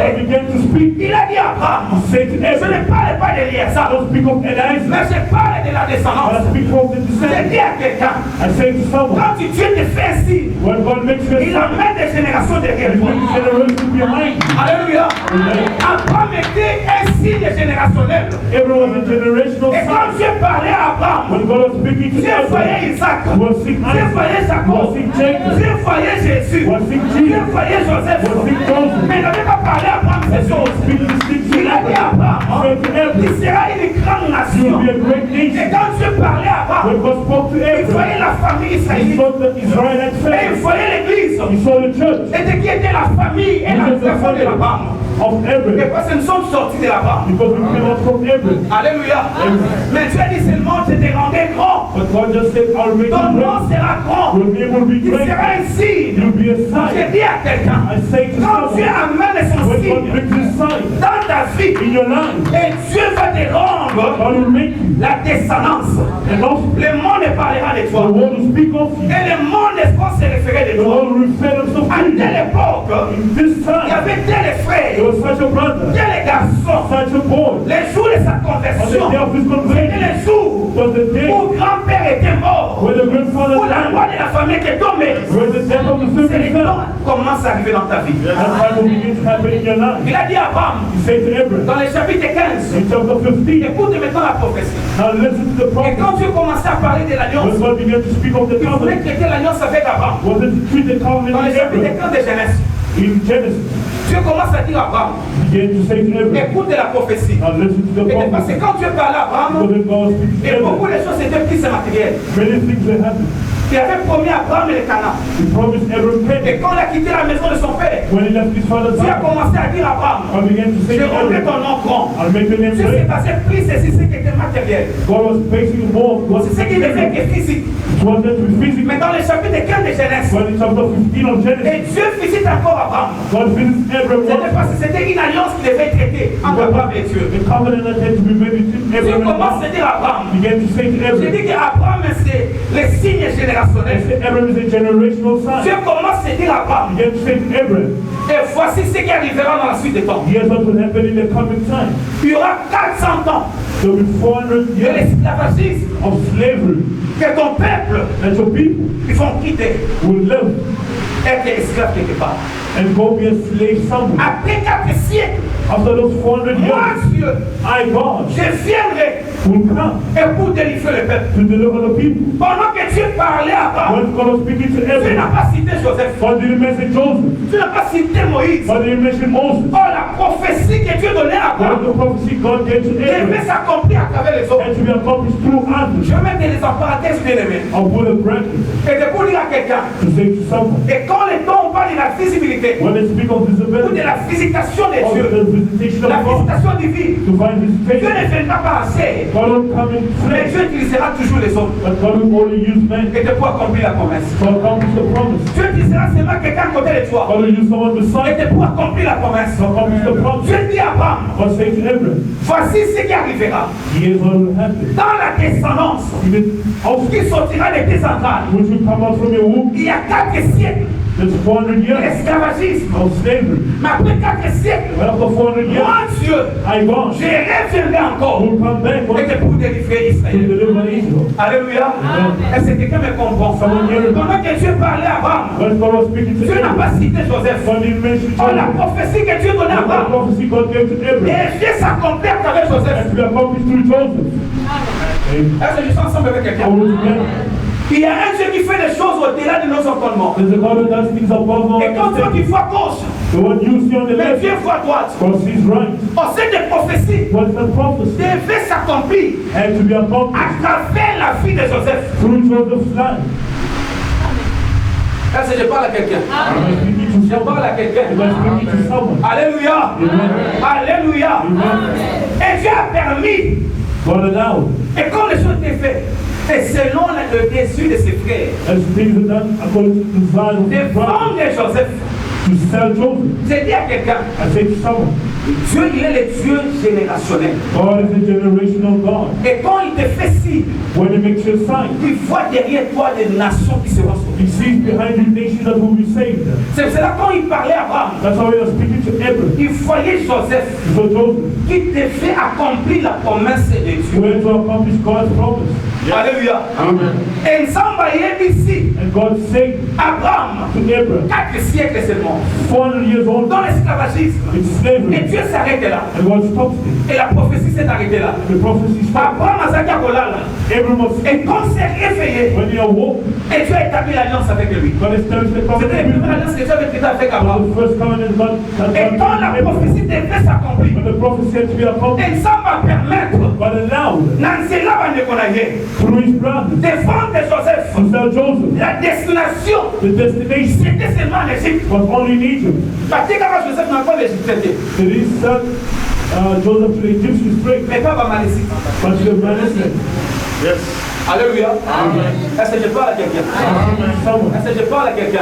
I began to speak. Il a dit à Abraham, He said to je ne Abraham, parle pas d'Éliasa, I don't speak of Eliezer, mais je parle de la but I descendance. speak of the Je descendants. dis à quelqu'un, I say to someone, quand Dieu te fait un signe, when God makes you a il son, amène des générations derrière He toi. brings generation behind you. Alléluia. Abraham était un signe générationnel. Abraham was a generational Et quand son. Dieu parlait à Abraham, When God was speaking to Dieu Abraham, voyait Isaac, he was seeing Dieu Isaac, voyait he was Jacob, seeing Jacob, Dieu voyait Jésus, he was seeing Dieu Jesus, voyait Joseph. he was seeing Joseph. Mais il n'avait pas parlé à Abraham ces choses. Speaking these things to Il a dit à Abraham. Abraham, He said to il Abraham, sera une grande you nation. will be a great Et nation. quand Dieu parlait à Abraham, When God spoke to il Abraham, voyait la famille he israélite. saw the Israelite Et il family. voyait l'église. He saw the church Et de qui était la famille et la maison de l'Abraham. of Et Abraham. parce que nous sommes sortis de l'Abraham. Because we came out from Abraham. Alléluia. Mais Dieu dit seulement, je te rendrai grand. But God just said, I'll make Ton you nom great. sera grand. Your name will be Il great. sera un signe. You'll be a Je sign. dis à quelqu'un, I say to quand Dieu someone, amène son when God signe brings His sign dans ta vie, in your life, et Dieu va te rendre God will make you. la descendance. And also, Le monde parlera de the toi. world will speak of you. Et le monde va se référer de The toi. world will refer themselves À to you. telle époque, In this il y time, avait tel there frère, was such a brother, tel garçon. such a boy. Les jours de sa On the conversion, day of his c'était conversion les jours was the day où grand-père était mort, when the grandfather où la died, loi de la famille était tombée. when the death of the C'est servant le fell. temps commence à arriver dans ta vie. That time will begin to happen in your life. Il a dit à Abraham, He said to Abraham, dans le chapitre 15, in chapter 15, écoute maintenant la prophétie. now listen to the Et prophet. quand Dieu commençait à parler de When l'alliance, God began to speak of the il voulait covenant, traiter l'alliance avec Abraham. was it to treat the covenant Dans le with chapitre Abraham? 15 de Genèse, In Genesis, Dieu commence à dire à Abraham, he began to say to Abraham, écoute la prophétie. now listen to the Et parce que prophet. quand Dieu parlait à Because Abraham, when God speaks to et beaucoup Abraham, de choses étaient plus matérielles. many things will happen. Il avait promis à Abraham le Canaan. He promised Abraham Et Canaan. quand il a quitté la maison de son père, When he left his father's Dieu a house, commencé à dire à Abraham, God began to say je to rendrai ton Abraham, nom grand. I'll make your name Ce qui s'est great. passé plus, c'est ce qui était matériel. God was basing more on what C'est ce qui devait être physique. it wasn't to be physical. Mais dans le chapitre 15 de Genèse, When in chapter 15 of Genesis, et Dieu visite encore Abraham. God visits Abraham C'était once. parce que c'était une alliance qui devait être traitée entre Abraham et Dieu. The covenant that had to be made between Dieu Abraham and commence God à dire à Abraham. began to say to J'ai Abraham, dit qu'Abraham, c'est le signe I générationnel. said, Abraham is a generational Dieu sign. commence à dire à Abraham. Began to say to Abraham, Et voici ce qui arrivera dans la suite des temps. here's what will happen in the coming time. Il y aura 400 ans There will be 400 de years l'esclavagisme of slavery que ton peuple, that your people ils vont quitter, will live être esclave quelque part. and go be a slave somewhere. Après 4 siècles, After those 400 moi, years, Dieu, I, God, je viendrai will come et pour délivrer le peuple. to deliver the people. Pendant que Dieu parlait à Abraham, When God was speaking to tu n'as Abraham, pas cité Joseph, God didn't mention Joseph, tu n'as pas cité Moïse. God didn't mention Moses. Oh, la prophétie que Dieu donnait à One of Abraham the prophecy God gave to devait Abraham s'accomplir à travers les autres. had to be accomplished through others. Je vais mettre les parenthèses bien aimés. I'll put a bracket Et de pour dire à quelqu'un, to say to someone. et quand les temps on parle de la visibilité, When they speak of ou de visibility, la visitation de of Dieu, the visitation la of God, visitation divine, divine Dieu visitation, ne viendra pas en chair, God will come in mais flesh, Dieu utilisera toujours les autres. but God will only use men Et de pour accomplir la promesse. to accomplish the promise. Dieu utilisera seulement quelqu'un à côté de toi. God will use someone Et beside de pour accomplir la promesse. to accomplish the promise. Dieu dit à Abraham, God say to Abraham, voici ce qui arrivera here's what will happen. dans la descendance Even also, qui sortira de tes entrailles. which will come out from your womb, Il y a 4 siècles there's 400 years d'esclavagisme. of slavery. Mais après 4 siècles, But after 400 years, moi Dieu, I, God, je reviendrai encore will come back et once que pour délivrer to Israël. deliver Israel. Alléluia. Est-ce que quelqu'un me comprend? Pendant que Dieu parlait à Abraham, When God was speaking to Dieu n'a Abraham, pas cité Joseph. God didn't mention Oh, la Joseph. prophétie que Dieu donnait à The Abraham, prophecy God gave to Abraham et vient s'accomplir à travers Joseph. had to be accomplished through Joseph. Amen. Est-ce que je suis ensemble avec I quelqu'un? will together. Il y a un Dieu qui fait des choses au-delà de nos entendements. There's a God who does things above all Et quand toi tu understanding. vois gauche, The one you see on the mais left, Dieu voit droite. God sees right. On sait des prophéties What's the prophecy? devaient s'accomplir Had to be accomplished à travers la vie de Joseph. through Joseph's life. Est-ce que je parle à quelqu'un? Am I speaking to Je someone? parle à quelqu'un. Am I speaking to someone? Alléluia. Alléluia. Et Dieu a permis. God allowed. Et comme les choses étaient faites, et selon le désir de ses frères, As things are done according to the design of de his brother, vendre Joseph. to sell Joseph. J'ai dit à quelqu'un, I say to someone, Dieu, il est le Dieu générationnel. God is a generational God. Et quand il te fait signe, When He makes you a sign, il voit derrière toi des nations qui seront sauvées. He sees behind you nations that will be saved. C'est cela quand il parlait à Abraham, That's how He was speaking to Abraham. il voyait Joseph So Joseph, qui devait accomplir la promesse de Dieu. went to accomplish God's promise. Alléluia. Amen. Et Samba est ici, And God said Abraham, to Abraham, 4 siècles seulement, 400 years old, dans l'esclavagisme. it's Et slavery. Dieu s'arrête là. And God stops it. Et la prophétie s'est arrêtée là. The prophecy stopped. Abraham a Zaki Akolala. Abraham was, Et quand s'est réveillé, when he awoke, et Dieu a établi l'alliance avec lui. God established the C'était la covenant with première him. alliance que Dieu avait faite avec Abraham. The first covenant God Et quand la prophétie devait s'accomplir, when the prophecy had to be accomplished, et ça va permettre, God allowed Nansela va ne connaître, through his brothers défendre Joseph. to tell Joseph La destination, the destination c'était seulement en Égypte. was only in Egypt. Parce que quand Joseph n'a pas l'Égyptien, That he sent Joseph to the Egyptian straight, mais pas Malécite. but to the Manasseh. Yes. Alléluia. Est-ce que je parle à quelqu'un? Someone. Est-ce que je parle à quelqu'un?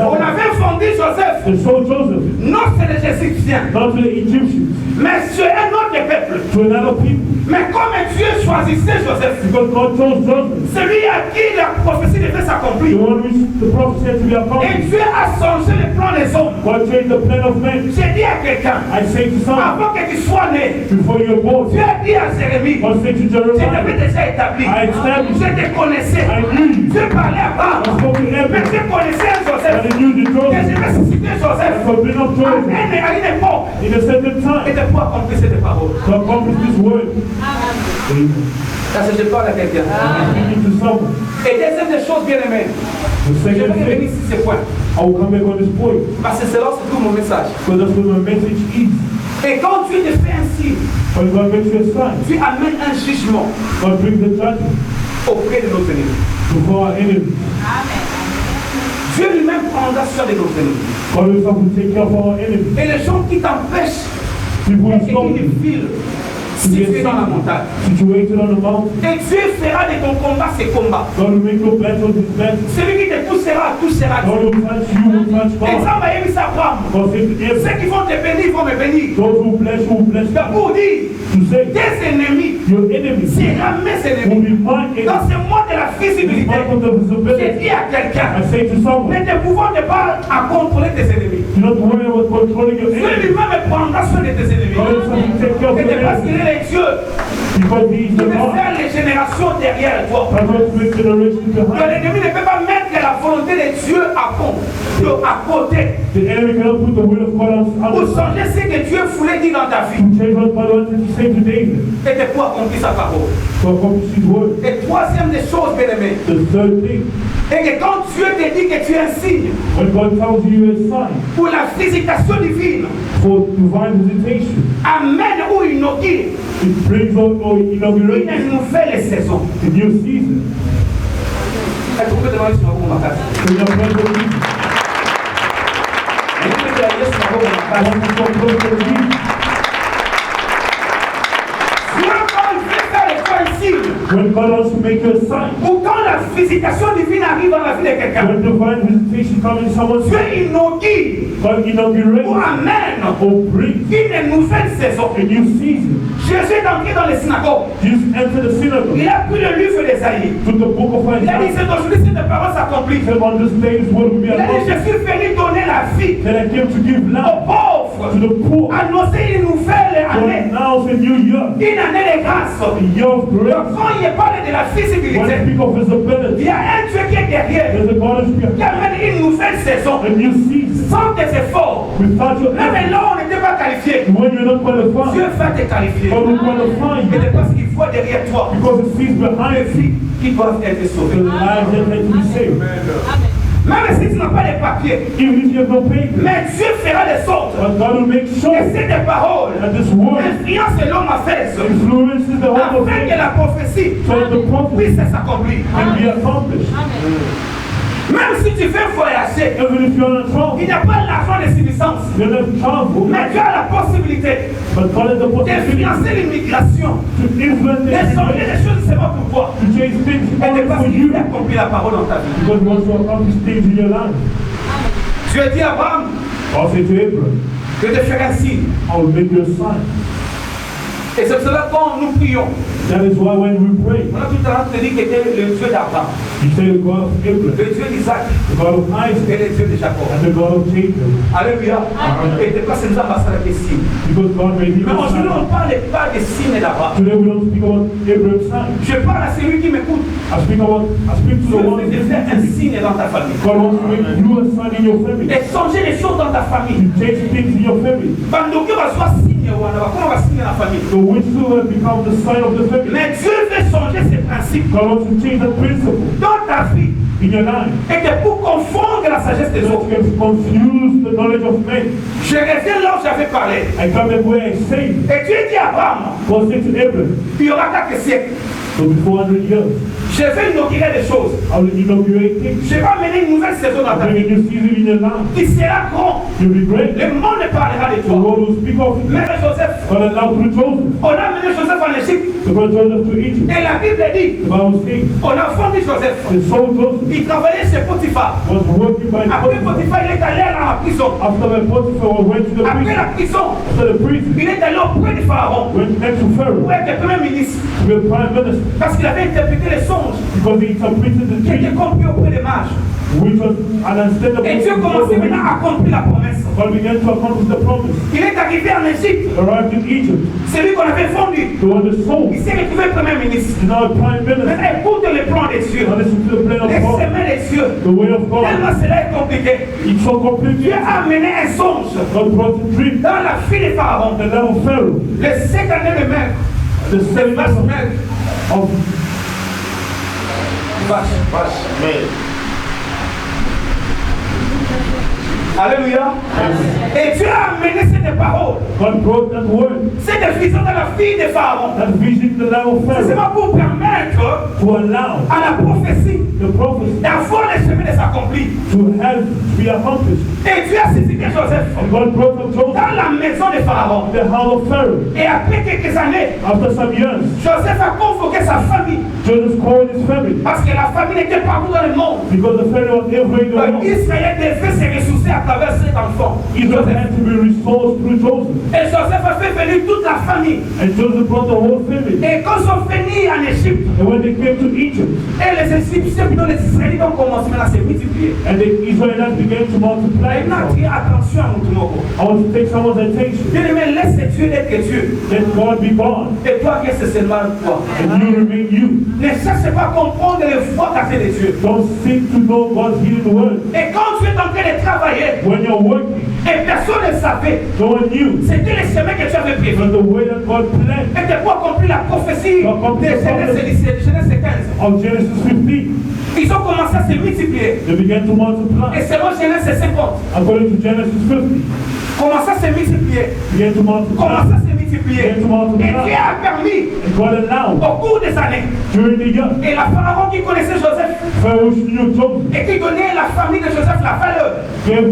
On avait fondé Joseph, They sold Joseph non c'est les Égyptiens, not to the Egyptians, mais c'est un autre peuple. to another people. Mais comme Dieu choisissait Joseph, Because God chose Joseph, celui à qui la prophétie devait the s'accomplir, one which the prophecy had to be et accomplished. Dieu a changé le plan des hommes. God changed the plan of men. J'ai dit à quelqu'un, I say to someone, avant que tu sois né, before you were born, Dieu a dit à Jérémie, God said to je Jeremiah, t'avais déjà établi, I established, je te connaissais, I knew you. Dieu parlait à I Abraham, spoke to mais Abraham, Dieu connaissait un and Joseph, he knew the que je Joseph. vais susciter Joseph So bring up à Joseph une époque, in a certain et time de pouvoir accomplir cette parole. to accomplish this word. Amen. Parce que je parle à quelqu'un. Speaking to someone. Et deuxième des choses bien aimées, The je vais second revenir thing, sur ce point, I will come back on this point, parce que c'est là où se trouve mon message. because that's what my message is. Et quand Dieu te fait un signe, When God makes you a sign, Dieu amène un jugement God brings the judgment auprès de nos ennemis. before our enemies. Dieu lui-même prendra soin de nos ennemis. God himself will take care of our enemies. Et les gens qui t'empêchent, People who et stop qui you, filent, situés dans la montagne. situated on the mountain. Et Dieu fera de ton combat ses combats. God will make your battles his battles. Celui qui te touchera God Dieu. will touch you, will touch Et God. ça va aimer Abraham. God said to Ceux Abraham, qui vont te bénir, ils vont me bénir. those who bless you will bless C'est you. pour dire, To say, tes ennemis your enemies seront mes will ennemis. be my enemies. Dans ce monde de la This visibilité, month of the j'ai visibility, dit à quelqu'un, I say to someone, ne te pouvons pas à contrôler tes ennemis. do not worry about controlling your Dieu enemies. lui-même prendra soin de tes ennemis. God himself will take care of Et your c'est parce qu'il enemies. est le Dieu Because he is qui the peut God. faire les générations derrière toi. That's what makes generation Que behind. l'ennemi ne peut pas mettre la volonté de Dieu à côté The enemy cannot put the will of God on pour others. changer ce que Dieu voulait dire dans ta vie To change what God wanted to say to David. et de pouvoir accomplir sa parole. To accomplish his word. Et troisième des choses, bien aimé, The third thing, et que quand Dieu te dit que tu es un signe when God tells you a sign pour la visitation divine, for divine visitation, amène ou inaugure it brings out or inaugurates une nouvelle saison. a new season. Est-ce qu'on peut demander si on va pour ma case? So you have one more season. Est-ce qu'on peut demander si on va pour ma case? One more season. Dieu, quand il fait faire les fois un signe, When God wants to make you a sign, ou quand la visitation divine arrive dans la vie de quelqu'un, when divine visitation comes in someone's Dieu life, inaugure God ou inaugurates amène or brings une nouvelle saison. a new season. Jésus est entré dans les synagogues. Jesus entered the synagogue, Il a pris le livre d'Ésaïe. took the book of Il a dit, Isaiah, c'est aujourd'hui cette parole s'accomplit. said on this day this word will be Il a dit, accomplished. je suis venu donner la vie That I came to give aux life pauvres, to the poor, annoncer une nouvelle to année, announce a new year, une année de grâce. a year of Donc grace. quand il parle de la When I visibilité, speak of il visibility, y a un Dieu qui est derrière, there's a God who's qui behind amène une nouvelle saison, a new season. sans tes efforts. Without your Même effort, là, on n'était pas qualifié. when you're not qualified, Dieu va te qualifier. God will qualify Et you de parce qu'il voit derrière toi because it sees les behind you filles qui doivent être the sauvées. lives that had to be saved. Même si tu n'as pas les papiers, Even if you have no paper, mais Dieu fera de sorte but God will make sure que ces paroles that this word influencent l'homme à faire influences the whole of afin que faith la prophétie so that the prophecy puisse s'accomplir. can be accomplished. Même si tu veux voyager, Even if you're on a il travel, n'y a pas l'argent de subsistance, you don't travel, mais tu as la possibilité but God has the possibility d'influencer l'immigration, to influence de the changer situation, les choses seulement pour toi. to change things Et de only parce for qu'il you, veut accomplir la parole dans ta vie. because He wants to accomplish things in your life. Dieu dit à Abraham, God said to Abraham, je te ferai un signe. I will make you a sign. Et c'est cela quand nous prions. That is why when we pray, On a tout à l'heure dit qu'il était le Dieu d'Abraham, you say the God of le Abraham, Dieu d'Isaac the God of Isaac, et le Dieu de Jacob. and the God of Jacob. Alléluia. Et de quoi c'est nous ambassadeurs des signes. Because God made him Mais a aujourd'hui, on sign. ne parle pas des signes d'Abraham. Today we don't speak about Abraham's sign. Je parle à celui qui m'écoute. I speak to the one Dieu veut faire un signe dans ta famille. God wants to make you a sign in your family. Et changer les choses dans ta famille. You change things in your family. Bandoki va soit signe ou comment on va signer dans la famille. The whistle has become the sign of the family. Mais Dieu veut changer ces principes God wants to change that principle dans ta vie. in your life. Et que pour confondre la sagesse des That autres. can confuse the knowledge of men. Je reviens là où j'avais parlé. I come back where I say, Et Dieu dit à Abraham, God said to Abraham, il y aura 4 siècles. so before 100 years, Je vais inaugurer des choses. I will inaugurate things. Je vais amener une nouvelle saison dans ta Bring vie. a new season in your life. Qui sera grand. You'll be great. Le monde ne parlera de The toi. world will speak of you. Mais Joseph, God allowed through Joseph. on a amené Joseph en Égypte. The God Joseph to Egypt. Et la Bible dit, The Bible says, on a fondé Joseph. the soul Joseph Il travaillait chez Potiphar. was working by Après Potiphar. Potiphar, il est allé à la prison. After my Potiphar went to the Après prison, la prison, after the prison, il est allé auprès du Pharaon. went next to Pharaoh, Où était le premier ministre. to be a prime minister, Parce qu'il avait interprété les songes because he interpreted the qui étaient dream, compris auprès des mages. which was understandable. Et Dieu commençait maintenant à accomplir la promesse. God began to accomplish the promise. Il est arrivé en Égypte. Arrived in Egypt, Celui qu'on avait fondu. the one that sold, Il s'est retrouvé premier ministre. is now a prime minister. Maintenant, écoute le plan de Dieu. Now listen to the plan of Les God, chemins de Dieu. the way of God. Tellement cela est compliqué. It's so Dieu complicated. a amené un songe God brought a dream, dans la fille de Pharaon. the land of Pharaoh, Les 7 années de mer. the Les 7 vaches years maigres. of Vaches maigres. Alléluia. Et Dieu a amené cette parole, God brought that word, cette vision dans la fille de Pharaon. that vision in the land of C'est Pharaoh, seulement pour permettre to allow à la prophétie the prophecy d'avoir les chemins de s'accomplir. to have to be accomplished. Et Dieu a suscité Joseph And God brought up Joseph dans la maison de Pharaon. in the house of Pharaoh. Et après quelques années, After some years, Joseph a convoqué sa famille. Joseph called his family, Parce que la famille était partout dans le monde. because the family was everywhere in the Donc, world. Israël devait se ressourcer à travers cet enfant. Israel had to be resourced through Joseph. Et Joseph a fait venir toute la famille. And Joseph brought the whole family. Et quand ils sont venus en Égypte, And when they came to Egypt, et les Égyptiens, plutôt les Israélites ont commencé maintenant à se multiplier. and the Israelites began to multiply, Maintenant, attirez attention à notre mot. I want to take someone's attention. Bien aimé, laisse Dieu être Dieu. Let God be God, Et toi, reste seulement toi. and you remain you. Ne cherche pas à comprendre les voies cachées de Dieu. Don't seek to know God's hidden word. Et quand tu es en train de travailler, When you're working, et personne ne savait, no one knew. c'était le chemin que tu avais prévu. But the way that God planned Et que pour accomplir la prophétie de Genèse 15, of Genesis 15, ils ont commencé à se multiplier. they began to Et multiply. selon Genèse 50, According to Genesis 50, commencé à se multiplier. began to multiply. Commencé à se multiplier. Began to multiply. Et Dieu a permis, And God allowed au cours des années, during the year, et la Pharaon qui connaissait Joseph, Pharaoh knew Joseph, et qui donnait à la famille de Joseph la valeur, gave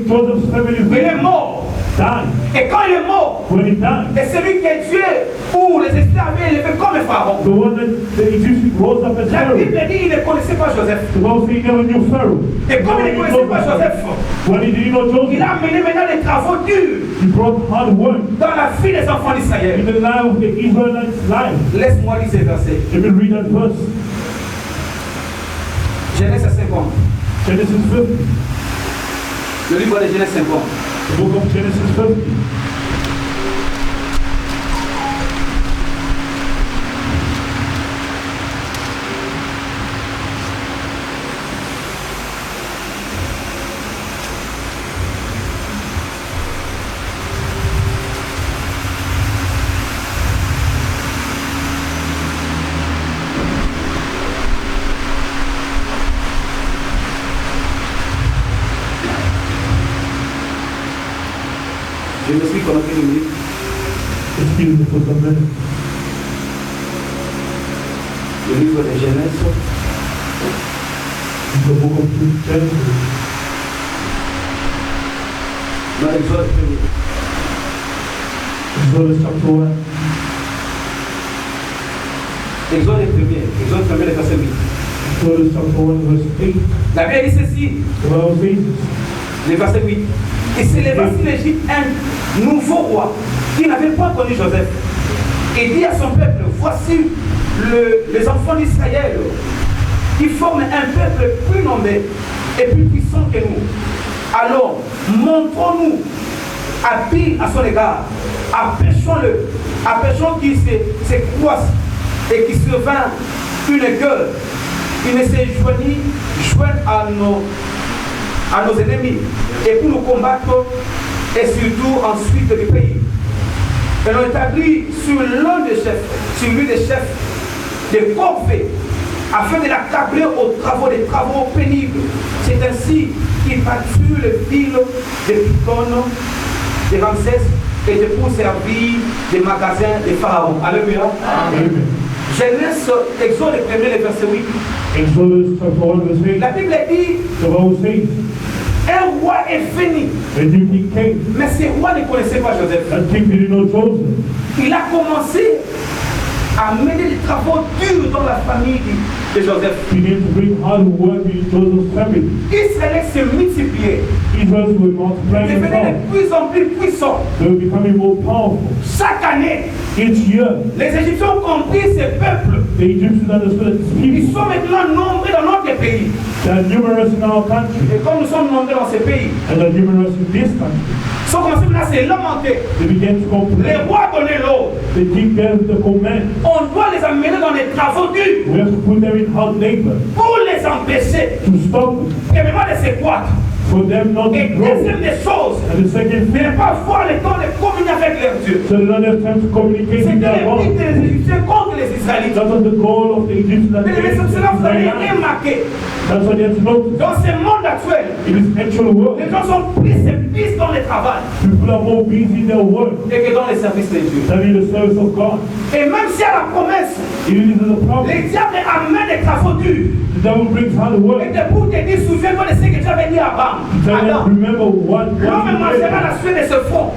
Joseph's family il est value, mort. died. Et quand il est mort, When he died, et celui qui est Dieu, ou les esclaves avaient élevé comme un Pharaon. the one that the Egyptians rose up as La Pharaoh. Bible dit qu'il ne connaissait pas Joseph. The Bible says he never knew Pharaoh. Et comme il ne connaissait pas Joseph, When he didn't know il Joseph, a mené maintenant des travaux durs he brought hard work dans la vie des enfants in d'Israël. the life of the Israelites' life. Laisse-moi lire ces versets. Let me read that verse. Genèse 50. Genesis 50. Le livre de Genèse 50. The book of Genesis 50. Je me suis connecté une minute. Excuse me for some minutes. Le livre de Genèse. The book of Genesis. Dans l'Exode premier. Exodus chapter 1. Exode premier. Exode premier, le verset 8. Exodus chapter 1, verse 8. La Bible dit ceci. The Bible says, le verset 8. Et c'est le verset d'Égypte, un nouveau roi qui n'avait pas connu Joseph. Et dit à son peuple, voici les enfants d'Israël qui forment un peuple plus nombreux et plus puissant que nous. Alors, montrons-nous habiles à son égard, empêchons-le, empêchons qu'il se croisse et qu'il se vend une gueule, il ne se joigne à nos ennemis et pour nous combattre et surtout ensuite le pays. Et l'on établit sur l'un des chefs, sur lui des chefs, des corvées, afin de l'accabler des travaux pénibles. C'est ainsi qu'il battu le fil de Python, de Ramsès, et de pour servir des magasins de Pharaon. Alléluia. Amen. Genèse, Exode 1er, le verset 8. Exodus chapter 1 verse 8. La Bible dit, The Bible says, un roi est venu, a new king came. mais ce roi ne connaissait pas Joseph. That king didn't know Joseph. Il a commencé à mener des travaux durs dans la famille de Joseph. He began to bring hard work in Joseph's family. Israël se multipliait. Israel was Ils multiplying devenaient themselves. de plus en plus puissants. They were becoming more powerful. Chaque année, Each year, les Égyptiens ont compris ces peuples. the Egyptians understood that these Ils people sont maintenant nombreux dans notre pays. that are numerous in our country Et comme nous sommes nombreux dans ces pays, and are numerous in this country. ils sont commencés maintenant à se lamenter. They began to Les complain. rois donnaient l'ordre. The king gave the command. On doit les amener dans des travaux durs We have to put them in hard labor pour les empêcher, to stop them, premièrement, de se croître. for them not Et to grow. deuxième des choses, And the second de thing, ne pas voir le temps de communier avec leur Dieu. so they don't have time to communicate with C'était their le but God. des Égyptiens contre les Israélites. That was the goal of the Egyptians that Mais they cela, vous allez remarquer, That's what you have to notice. dans ce monde actuel, It is actual work. les gens sont plus et plus dans le travail People are more busy in their work et que dans les services de Dieu. than in the service of God. Et même s'il y a la promesse, It is a problem. les diables amènent des travaux durs. The devil brings hard work. Et de pour te dire, souviens-toi de ce que tu avais dit avant. Tell them, Adam, remember what l'homme you mangera did. la suite de ce front.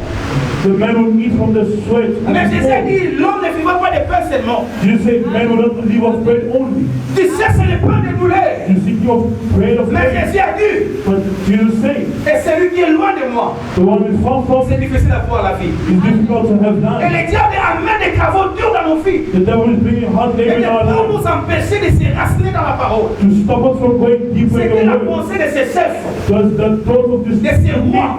The man will eat from the sweat. of Mais his Jésus a foe. dit, l'homme ne vivra pas de pain seulement. You say man will not live of bread only. Tu sais, c'est le pain de douleur. You seek your bread of Mais faith. Jésus a dit, But Jesus say, et celui qui est loin de moi, the one who is far from c'est difficile d'avoir la vie. is difficult to have Et life. les diables amènent des travaux durs dans nos vies. The devil is bringing hard Et labor in our pour lives nous empêcher de se raciner dans la parole. to stop us from going deeper in C'était la the word. pensée de ces chefs, Because the thought of this de ces rois.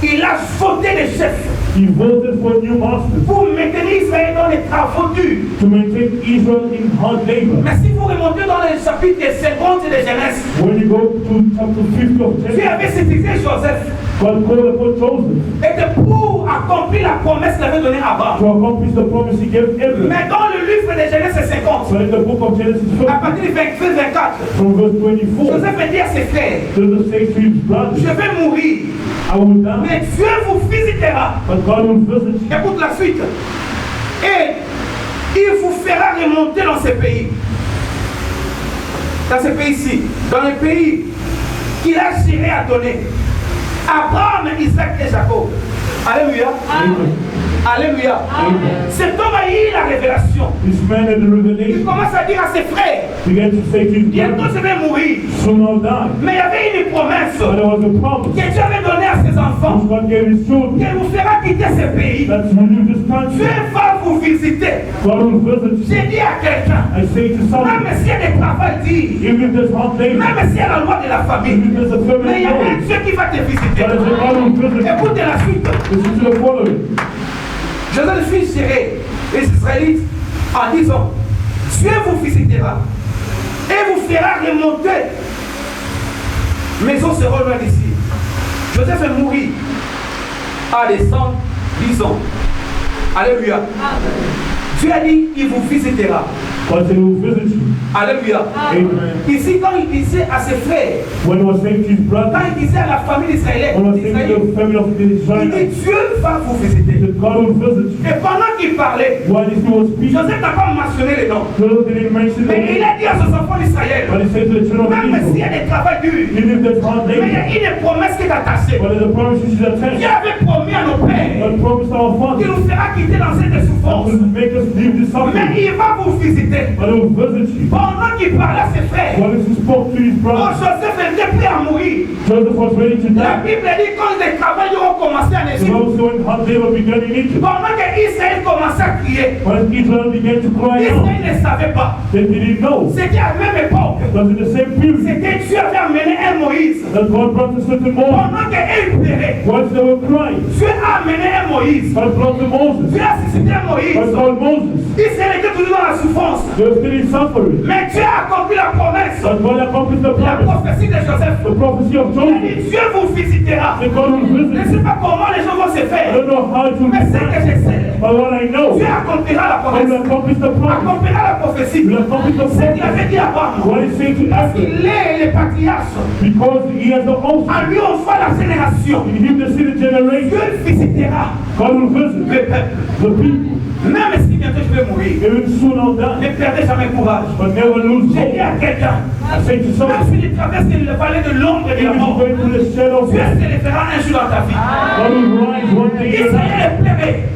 Il a voté les chefs he voted for new masters pour maintenir Israël dans les travaux durs. to maintain Israel in hard labor. Mais si vous remontez dans le chapitre 50 de Genèse, When you go to chapter 50 of Dieu Genesis, avait cité Joseph. God called upon Joseph Et que pour accomplir la promesse qu'il avait donnée avant. to accomplish the promise he gave Abraham. Mais dans le livre de Genèse 50, But in the book of Genesis à 50, partir du 24, from verse 24, Joseph a dit à ses frères, Joseph says to his je brothers, vais mourir, I will die, mais Dieu vous visitera. but God will visit you. Écoute la suite. Et il vous fera remonter dans ce pays. Dans ce pays-ci. Dans le pays qu'il a géré à donner. Abraham, Isaac et Jacob. Alléluia. Alléluia. Cet homme a eu la révélation. This man had the Il revelation, commence à dire à ses frères, began to say to his bientôt brothers, je vais mourir. soon I'll die. Mais il y avait une promesse But there was a promise que Dieu avait donnée à ses enfants. which God gave his children, Qu'il vous fera quitter ce pays. that you leave this country, Dieu va vous visiter. God will visit you. J'ai dit à quelqu'un, I say to someone, même s'il y a des travail dits, even if there's hard labor, même s'il y a la loi de la famille, even if there's a mais il y a family un law, Dieu qui va te visiter. God is a God will visit you. Écoutez la suite. Listen to the following. Joseph fit gérer les Israélites en disant, Dieu vous visitera et vous fera remonter. Maison sera loin d'ici. Joseph est mouru à des 110 ans. Alléluia. Dieu a dit, il vous visitera. God said he will visit you. Alléluia. Amen. Ici, quand il disait à ses frères, When he was saying to his quand brothers, il disait à la famille d'Israël, when he was saying to the family of the il dit, Israelites, Dieu va vous visiter. that God will visit you. Et pendant qu'il parlait, While he was speaking, Joseph n'a pas mentionné les noms. Joseph didn't mention the Mais il name, a dit à ses enfants d'Israël, but he said to the children of même s'il y a Israel, des travaux durs, even if there's hard mais il y labor, a une promesse qui est attachée. but there's a promise which is Dieu attached. avait promis à nos pères God promised our qu'il fathers nous fera quitter dans cette that souffrance. will make us leave this Mais suffering. il va vous visiter. visiter. but he will visit you. Pendant qu'il parlait à ses frères, While he spoke to his quand brothers, Joseph était prêt à mourir, Joseph was ready to la die. Bible dit quand les travailleurs ont commencé en The Égypte, Bible said when Hosea began in Egypt, pendant que Israël commençait à crier, when Israel began to cry out, Israël ne savait pas. they didn't know. C'était à la même époque. Because in the same period C'était Dieu avait amené un Moïse. that God brought a certain Moses, Pendant qu'elle pleurait, whilst they were crying, Dieu a amené un Moïse. God brought to Moses, Dieu a suscité un God Moïse. called Moses. Israël était toujours dans la souffrance. They were still in suffering. Mais Dieu a accompli la promesse. But God accomplished the La promise, prophétie de Joseph. the prophecy of Il Joseph, dit Dieu vous visitera. that God will Je ne visit. sais pas comment les choses vont se I faire. don't know how it will Mais be ce que done, je sais, but what I know, Dieu accomplira la God promesse. will accomplish the promise. Accomplira la prophétie. He will accomplish the Ce qu'il promise. avait dit à Abraham. What he said to Parce Abraham, qu'il est le patriarche. because he has the oath, En lui on voit la génération. in him the seed generation, Dieu visitera God will visit le peuple. the people. Même si bientôt je vais mourir, Even soon I'll die, ne perdez jamais courage. but never lose J'ai dit hope. à quelqu'un, I say to même someone, si tu traverses le vallée de l'ombre et de la even mort, going through the shadow of Dieu death, se lèvera un jour dans ta vie. God will rise one day in your life. Israël pleurait.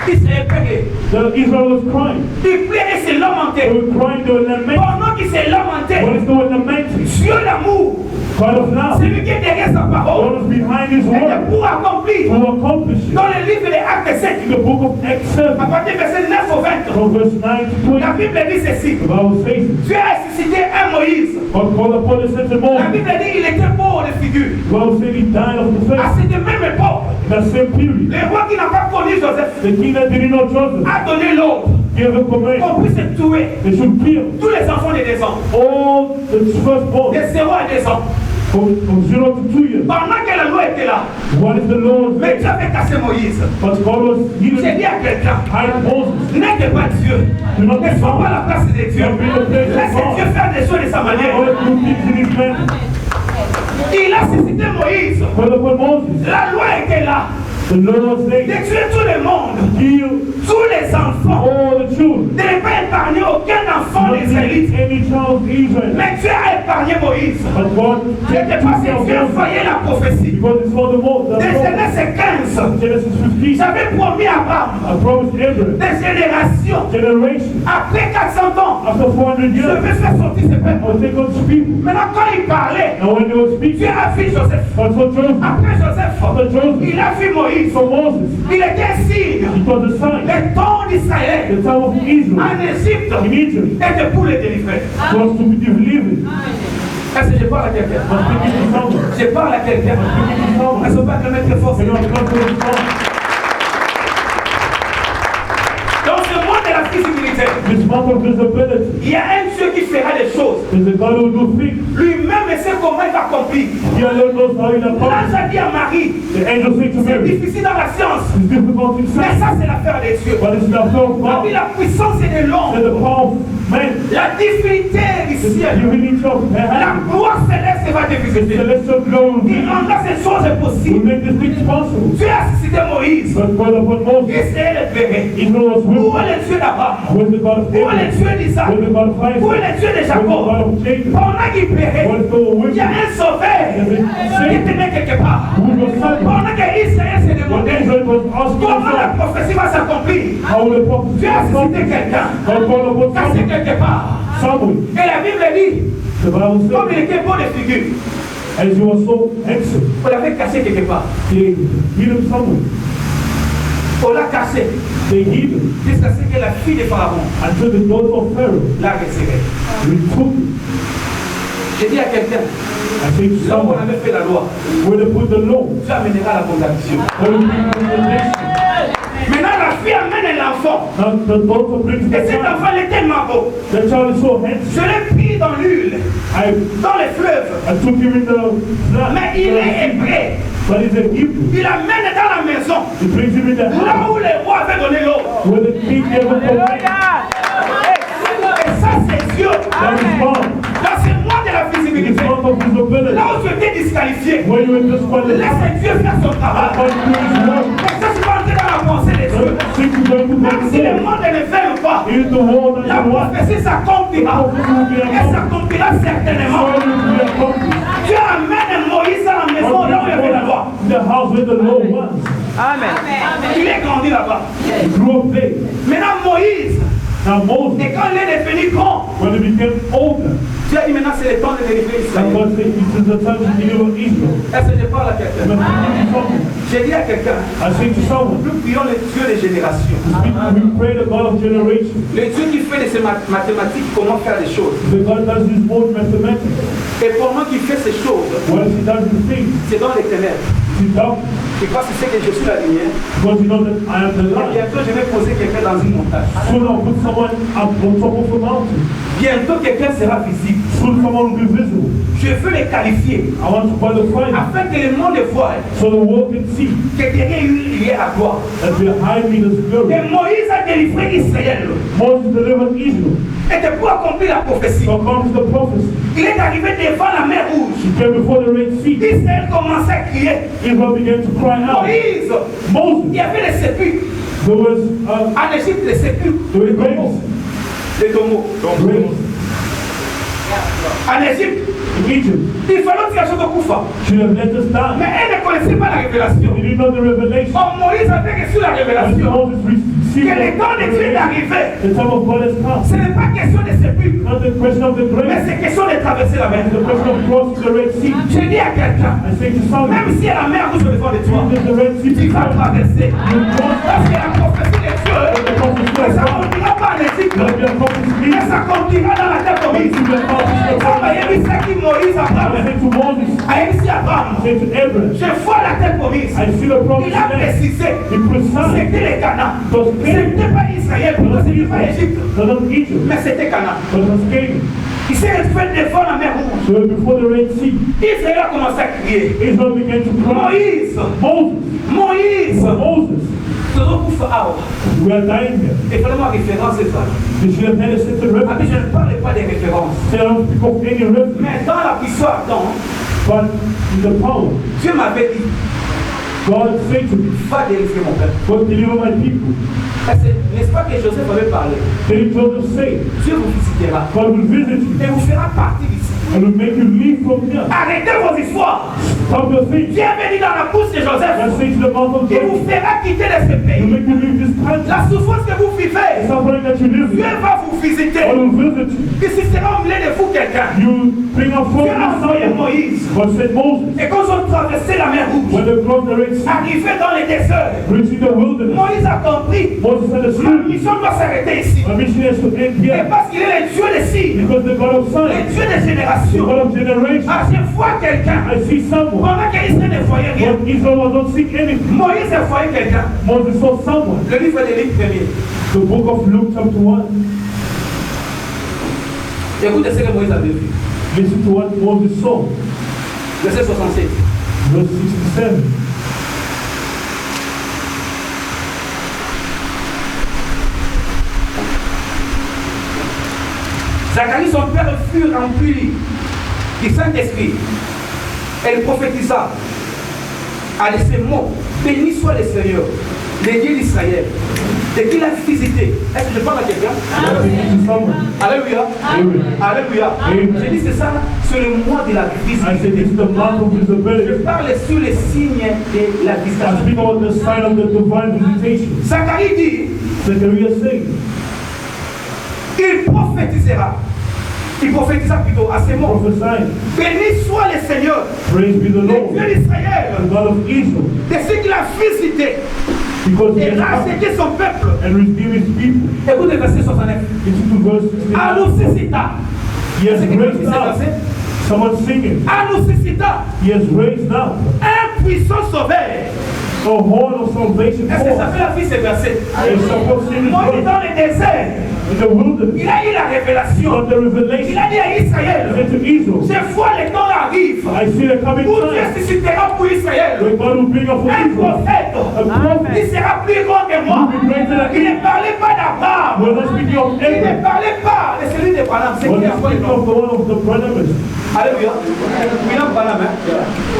Israël pleurait. The Israel was crying. Il pleurait et se They lamentait. were crying, they were lamenting. Pendant qu'il se lamentait, What is they were lamenting? Dieu l'amour, God of love. celui qui est derrière sa parole, God was behind his était word pour accomplir. to accomplish it. Dans le livre des Actes 7, In the book of Acts 7, à partir du verset 9 au 20, from verse 9 to 20, la Bible dit ceci. the Bible says, Dieu a suscité un Moïse. God called upon a certain La Moses. Bible dit qu'il était beau de figure. The Bible said he died of the À face. cette même époque, In that same period, le roi qui n'a pas connu Joseph the king that didn't know Joseph a donné l'ordre gave a command. qu'on puisse tuer They should kill tous les enfants de 2 ans, all the firstborn de 0 à 2 ans. from 0 to 2 years. Pendant que la loi était là, What is the Lord's mais name? Dieu avait cassé Moïse. But God was J'ai hidden dit à quelqu'un, behind Moses. n'aide pas Dieu. Do not be Ne sois pas à found. la place de Dieu. Laissez Dieu faire des choses de sa manière. God do things in his manner. Il a suscité Moïse. Called upon Moses. La loi était là. The Lord's De name. tuer tout le monde. Kill Tous les enfants. all the children. De ne pas épargner aucun enfant Not d'Israélite. any child of Israel. Mais Dieu a épargné Moïse. But God C'était took parce care que of Dieu Moses voyait la prophétie. because it's for the De Genèse 15, Genesis 15. j'avais promis à Abraham I promised Abraham des générations. generation Après 400 ans, after 400 je years. vais faire sortir ce I peuple. will take God's people. Maintenant, quand il parlait, And when they were Dieu speaking, a vu Joseph. God saw Joseph. Après Joseph, After Joseph, il a vu Moïse. for Moses, Il était un signe. it was a sign. Le temps d'Israël The time of Israel en Égypte in Egypt était pour les délivrer. was to be delivered. Est-ce que je parle à quelqu'un? I'm speaking to someone. Je parle à quelqu'un. I'm Est-ce qu'on peut acclamer très fort? You know, God told us all. Dans ce monde de la visibilité, This month of visibility, il y a un Dieu qui fera des choses. there's a God who do things. Lui-même sait comment il va accomplir. He alone knows how he'll accomplish. L'ange a dit à Marie, The angel said to c'est Mary, difficile dans la science, it's difficult in mais science, ça c'est l'affaire des dieux. but it's the affair of Parmi God. la puissance et de And l'ombre, the power of man, la divinité du the ciel, divinity of la heaven, gloire céleste va te the visiter. celestial glory Il rendra ces choses will possibles. make these things possible. Dieu a suscité Moïse. But God upon Moses, Israël est béni. Israel was Où with est le Dieu d'Abraham? with the God of Où est le Abraham, Dieu d'Isaac? with the God of Isaac, Où with est le Dieu de the Jacob? God of Jacob, Pendant qu'il plairait, with the il with y a un sauveur qui tenait quelque part. who was son. Pendant que Israël se When demandait Israel was asking comment la himself, prophétie va s'accomplir, how will the prophet Dieu a suscité quelqu'un, God called upon cassé someone, quelque part. someone. Et la Bible dit, The Bible comme il says, était beau de figure, as he was so handsome, on l'avait cassé quelque part. they hid him somewhere. On l'a cassé They hid him jusqu'à ce que la fille de Pharaon until the daughter of Pharaoh l'a retiré. retook him. J'ai dit à quelqu'un, I say to là où on someone, avait fait la loi, where they put the law, Dieu amènera la condamnation. there will be condemnation. Maintenant, la fille amène l'enfant. Now the daughter brings the Et cet child. enfant, il est tellement beau. The child is so handsome. Je l'ai pris dans l'huile, dans les fleuves. I took him in the blood. Mais il est hébreu. But he's a Hebrew. Il l'amène dans la maison. He brings him in the Là house où les rois avaient donné l'eau. where the king gave him command. Et ça, c'est Dieu. That is God. Dans ce mois de la It's visibilité, not of visibility. là où tu étais disqualifié, When you were disqualified, laisse Dieu faire son travail. God do his work. Mais ça, c'est pas entrer dans la pensée des dieux. Don't think you're going to Même si le make monde ne le fait pas, it. It is the world that la you want. prophétie s'accomplira. Et s'accomplira certainement. So it will be accomplished. Dieu amène Moïse à la maison là où il y avait la loi. The house where the law was. Il est grandi là-bas. He grew up there. Maintenant, Moïse, Now Now Moses, Et quand il est devenu grand, when he became older, Dieu a dit maintenant c'est le temps de délivrer and Israël. God said, it is the time to deliver Israel. Est-ce que je parle à And quelqu'un? I'm speaking to someone. J'ai dit à quelqu'un, I say to someone, nous prions le Dieu des générations. we pray the God of generation. Le Dieu qui fait de ces mathématiques comment faire des choses. The God does his own mathematics. Et pendant qu'il fait ces choses, Once he does his things, c'est dans les ténèbres. he does. Et parce que c'est que je suis la lumière, Because you know that I am the et light. bientôt je vais poser quelqu'un dans une montagne. Soon I'll put someone up on top of a mountain. Bientôt quelqu'un sera visible. Soon someone will be visible. Je veux les qualifier I want to qualify them afin que le monde voie so the world can see que derrière lui il y a à gloire. that behind me is glory. Et Moïse a délivré Israël. Moses delivered Israel. Et pour accomplir la prophétie, To accomplish the prophecy, il est arrivé devant la mer Rouge. he came before the Red Sea. Israël commençait à crier. Israel began to cry out. Moïse, il Moses, y avait les sépulcres. there was En Égypte, les sépulcres. the graves. Les tombeaux. Graves En Égypte, in Egypt. il fallait tirer sur le Koufa. Should have let us die. Mais elle ne connaissait pas la révélation. They didn't know the revelation. Or Moïse avait reçu la When révélation. Moses Que received le temps de the Dieu est revelation, arrivé. the time of God has come. Ce n'est pas question de sépulcres, Not the question of the mais grave. c'est question de traverser la mer. It's the question of crossing the Red Sea. Je dis à quelqu'un, I say to someone, même si la mer rouge devant de toi, there's the Red Sea tu vas before you. traverser. You cross Parce que la prophétie de Dieu the prophecy ne of God. s'accomplira pas en Égypte, Let me accomplish mais this. s'accomplira dans la terre promise. Quand il y a eu ça qui Moïse I Abraham, say to Moses, a ici Abraham, I say to Abraham, je vois la terre promise. I see the promised Il a land. précisé, He precise. c'était les Canaan. Those Ce n'était pas Israël, ce n'était pas Égypte, not Egypt, mais c'était Canaan. but it was Canaan. Il s'est fait devant la mer Rouge. So before the Red Sea, Israël a commencé à crier. Israel began to cry. Moïse, Moses, Moïse, Moses, we are dying here. il fallait ma référence c'est ça. They should have had a certain Ah, reference. mais je ne parle pas des références. They don't speak of any reference, Mais dans la puissance, but in the power. Dieu m'avait dit, God said to me, va délivrer mon peuple. God deliver my people. N'est-ce pas que Joseph avait parlé? Then Joseph said, Dieu vous visitera God will visit you et vous fera partir d'ici. and will make you leave from here. Arrêtez vos histoires. Stop your things. Dieu est venu dans la bouche de Joseph. God say to the mouth of Il vous God, fera quitter de ce will pays. make you leave this country. La souffrance que vous The vivez, suffering that you live Dieu in, va vous visiter. God will visit you. Et si sera au milieu de vous quelqu'un, You bring up from Dieu a envoyé someone. Moïse. God said Moses, Et quand ils ont traversé la mer Rouge, when they crossed the Red Sea, arrivé dans le désert, reaching the wilderness, Moïse a compris, Moses ma understood, mission doit s'arrêter ici. my mission is to end Et here. parce qu'il est le Dieu des signes, Because the God of le science, Dieu des the générations. God of generation, Ah, je vois quelqu'un, I see someone. pendant qu'Israël ne voyait rien, But Israel was not seeing anything. Moïse a voyé quelqu'un. Moses saw someone. Le livre de Luc 1er. The book of Luke chapter 1. Écoutez ce que Moïse avait vu. Listen to what Moses saw. Verset 67. Verse 67. Zacharie, son père, fut rempli du Saint-Esprit. Elle prophétisa à ces mots. Béni soit le Seigneur, le Dieu d'Israël, de qui il a visité. Est-ce que je parle à quelqu'un? To someone. Alléluia. Amen. Alléluia. Amen. Je dis c'est ça, c'est le mois de la I said visite. it's the month of Je visibility. parle sur les signes de la I visitation. speak about the sign of the divine visitation. Zacharie dit, Zechariah said, il prophétisera. Il prophétisa plutôt à ces mots. prophesying, Béni soit le Seigneur, praise be the le Lord, Dieu d'Israël, the God of Israel, de ce qu'il a visité because he et has come racheté son peuple. and redeemed his people. Écoutez verset 69. Listen to verse 16. À nous suscita. He has C'est qui raised dit up. verset? Someone singing. À nous suscita He has raised up un puissant sauveur. a horn of salvation Est-ce que ça for fait la vie ce verset? and supposed to Moïse dans le désert, in the wilderness. il a eu la révélation. Got the Il revelation. a dit à He Israël, said to Israel, je vois le temps arrive I see the coming où Dieu time suscitera pour Israël where God will bring up for un Israel prophète. a prophet. Il sera plus grand que moi. He will be greater than Il me. ne parlait pas d'Abraham. We're not speaking of Il ne Abraham. parlait pas de celui de Branham. C'est We're qui a not quoi le speaking nom? of the one of the Branham. Alléluia. William Branham. Hein?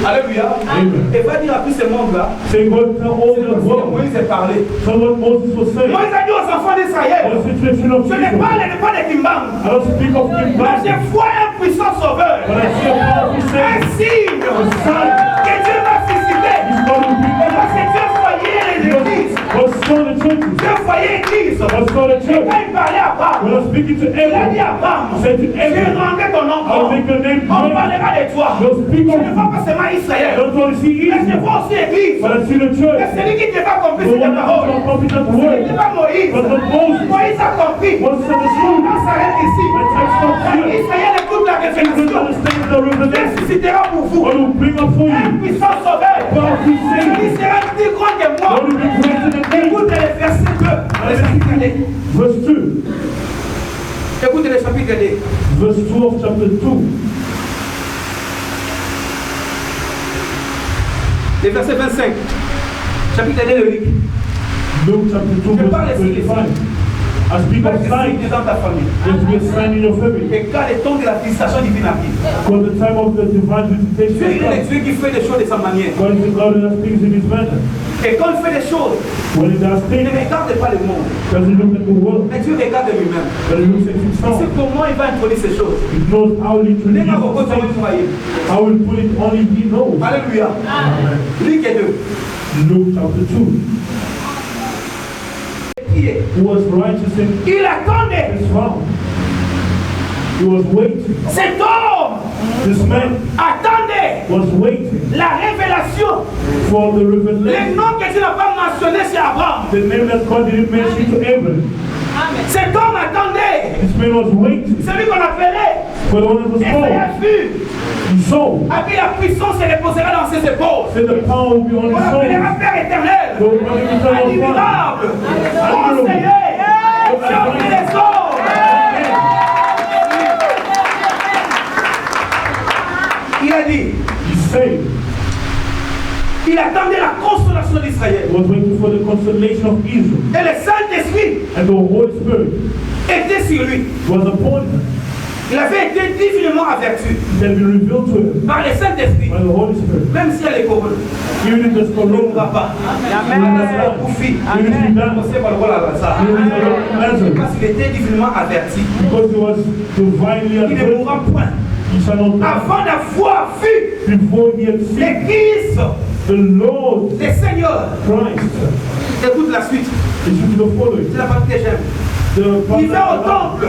Alléluia. Amen. Et va dire à tout ce monde-là, Say God tell all c'est the ce que world. Moïse a parlé. So what Moses was saying. Moïse a dit aux enfants d'Israël, The situation of je ne Israel. parle pas de Kimbang, I don't speak of King mais David, je vois un puissant sauveur. but I see a powerful Un Savior. signe Son. que Dieu va susciter. He's going to bring Parce que Dieu voyait les églises. God's son the churches. Dieu voyait l'église. was for the Et church. quand il parlait à Abraham, When I was speaking to il a dit à Abraham, Abraham, said to je Abraham, rendrai ton nom. I'll make your name On great. parlera de toi. They'll speak Je of ne vois pas you. seulement Israël. Don't only see Mais je Israel, vois aussi l'Église. but I see the Et church. celui qui devait accomplir The cette one that parole, will accomplish that ce word. n'était pas Moïse. But the Moses. Moïse a compris. Moses understood. On s'arrête ici. My text stops here. Israël écoute la Jesus révélation. understands the revelation. Ressuscitera pour vous. What will bring up for Un you. puissant sauveur. Powerful Celui Savior. sera plus grand que moi. What will be greater than me. Écoute le verset 2. Le chapitre 2. Verse 2. Écoute le chapitre 2. Verse 12, chapter 2. Le verset 25. Chapitre 2 de Luc. Luke chapter 2, Je parle verse ici des 25. I speak of signs. dans ta famille. There to be a sign in your family. Et quand le temps de la visitation divine arrive, For the time of the divine Dieu visitation est le comes. Dieu qui fait des choses de sa manière. God is the God that speaks in his manner. Et quand il fait des choses, When he does il things, ne regarde pas le monde, doesn't look at the world, mais Dieu regarde lui-même. but he looks at Il himself. sait comment il va introduire ces choses. He knows how he Il n'est pas beaucoup de introduces things. croyez. How he put it, only he knows. Alléluia. Luc est 2. Luke chapter 2. Qui est? Who was righteous in Il attendait. his found. He was waiting. Cet homme This man attendait was waiting la révélation. for the Le revelation. nom que Dieu n'a pas mentionné, c'est Abraham. The name that God didn't mention to Abraham. Cet homme attendait. This man was waiting Celui qu'on appelait for the one that was Esaïe called. fut. He saw. Avec la puissance se reposera dans ses épaules. Said the power will be on On his l'appellera soul. Père éternel. Admirable. Conseiller. Chauffeur des eaux. Il a dit, He said, il attendait la consolation d'Israël. was waiting for the consolation of Israel. Et le Saint-Esprit And the Holy Spirit était sur lui. was upon him. Il avait été divinement averti It had been revealed to him par le Saint-Esprit. by the Holy Spirit. Même si elle est corona, Even in this il ne mourra corona, pas. Amen. Il even if he died, on sait pas le rôle à ça. he was a Lazarus. Parce qu'il était divinement averti. Because he was divinely Il ne mourra advertised. point. He shall not die. Avant d'avoir vu Before he had seen le Christ, the Lord le Seigneur. Christ. Écoute la suite. It should be the following. C'est la partie que j'aime. The Il va au temple,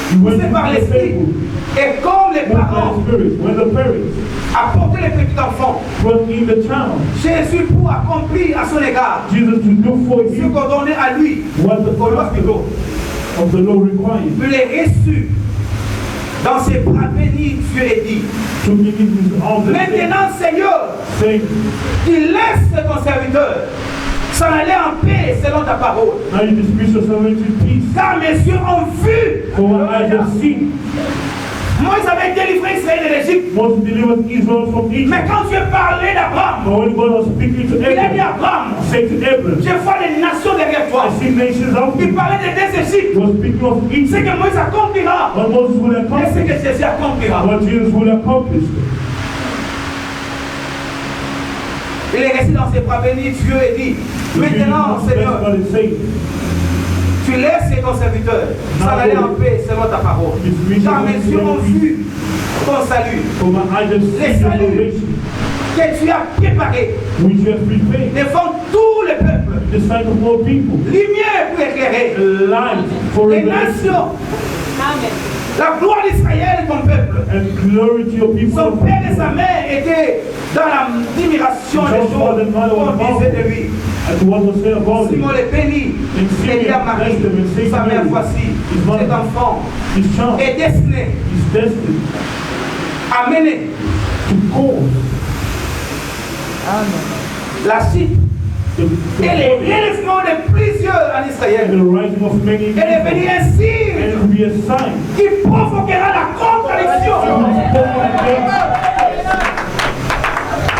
he went poussé par to the l'Esprit. temple Et comme les moved by parents the Spirit. When the parents apportaient le petit enfant, brought in the child, Jésus pour accomplir à son égard Jesus to do for ce him qu'on donnait à lui, what the au roi plutôt, of the law required. il est reçu dans ses bras bénis, Dieu est dit. To give him his arms and Maintenant, Seigneur, saying, tu laisses ton serviteur s'en aller en paix selon ta parole. now you dismiss your servant in peace. Car mes yeux ont vu. For what I have seen, Moïse avait délivré Israël de l'Égypte. Moses delivered Israel from Egypt. Mais quand Dieu parlait d'Abraham, But when God was speaking to il a dit à Abraham, Abraham, say to Abraham, je vois les nations derrière toi. I see nations out Il there. parlait des deux Égyptes. He was speaking of Ce Egypt. que Moïse accomplira, What Moses will et ce accomplish, que Jésus accomplira. what Jesus will accomplish. Il est resté dans ses bras bénis, Dieu est dit. Maintenant, Seigneur, That's what it says. tu laisses ton serviteur s'en aller en paix selon ta parole. Car mes yeux ont vu ton salut, For my eyes have seen your salvation, que tu as préparé which you have prepared, devant tout le peuple. the sight of all people, Lumière pour éclairer a light for les revelation, nations. La gloire d'Israël est ton peuple. and glory to your people. Son père et sa mère étaient dans l'admiration des choses qu'on disait de lui. And what was said about Simon him, le béni, et dit à Marie, sa mère, voici, cet enfant his child est destiné, is destined amené to cause la chute the et le relèvement de plusieurs en and Israël. the rising of many Et people, devenir un signe and it will be a sign. qui provoquera la contradiction.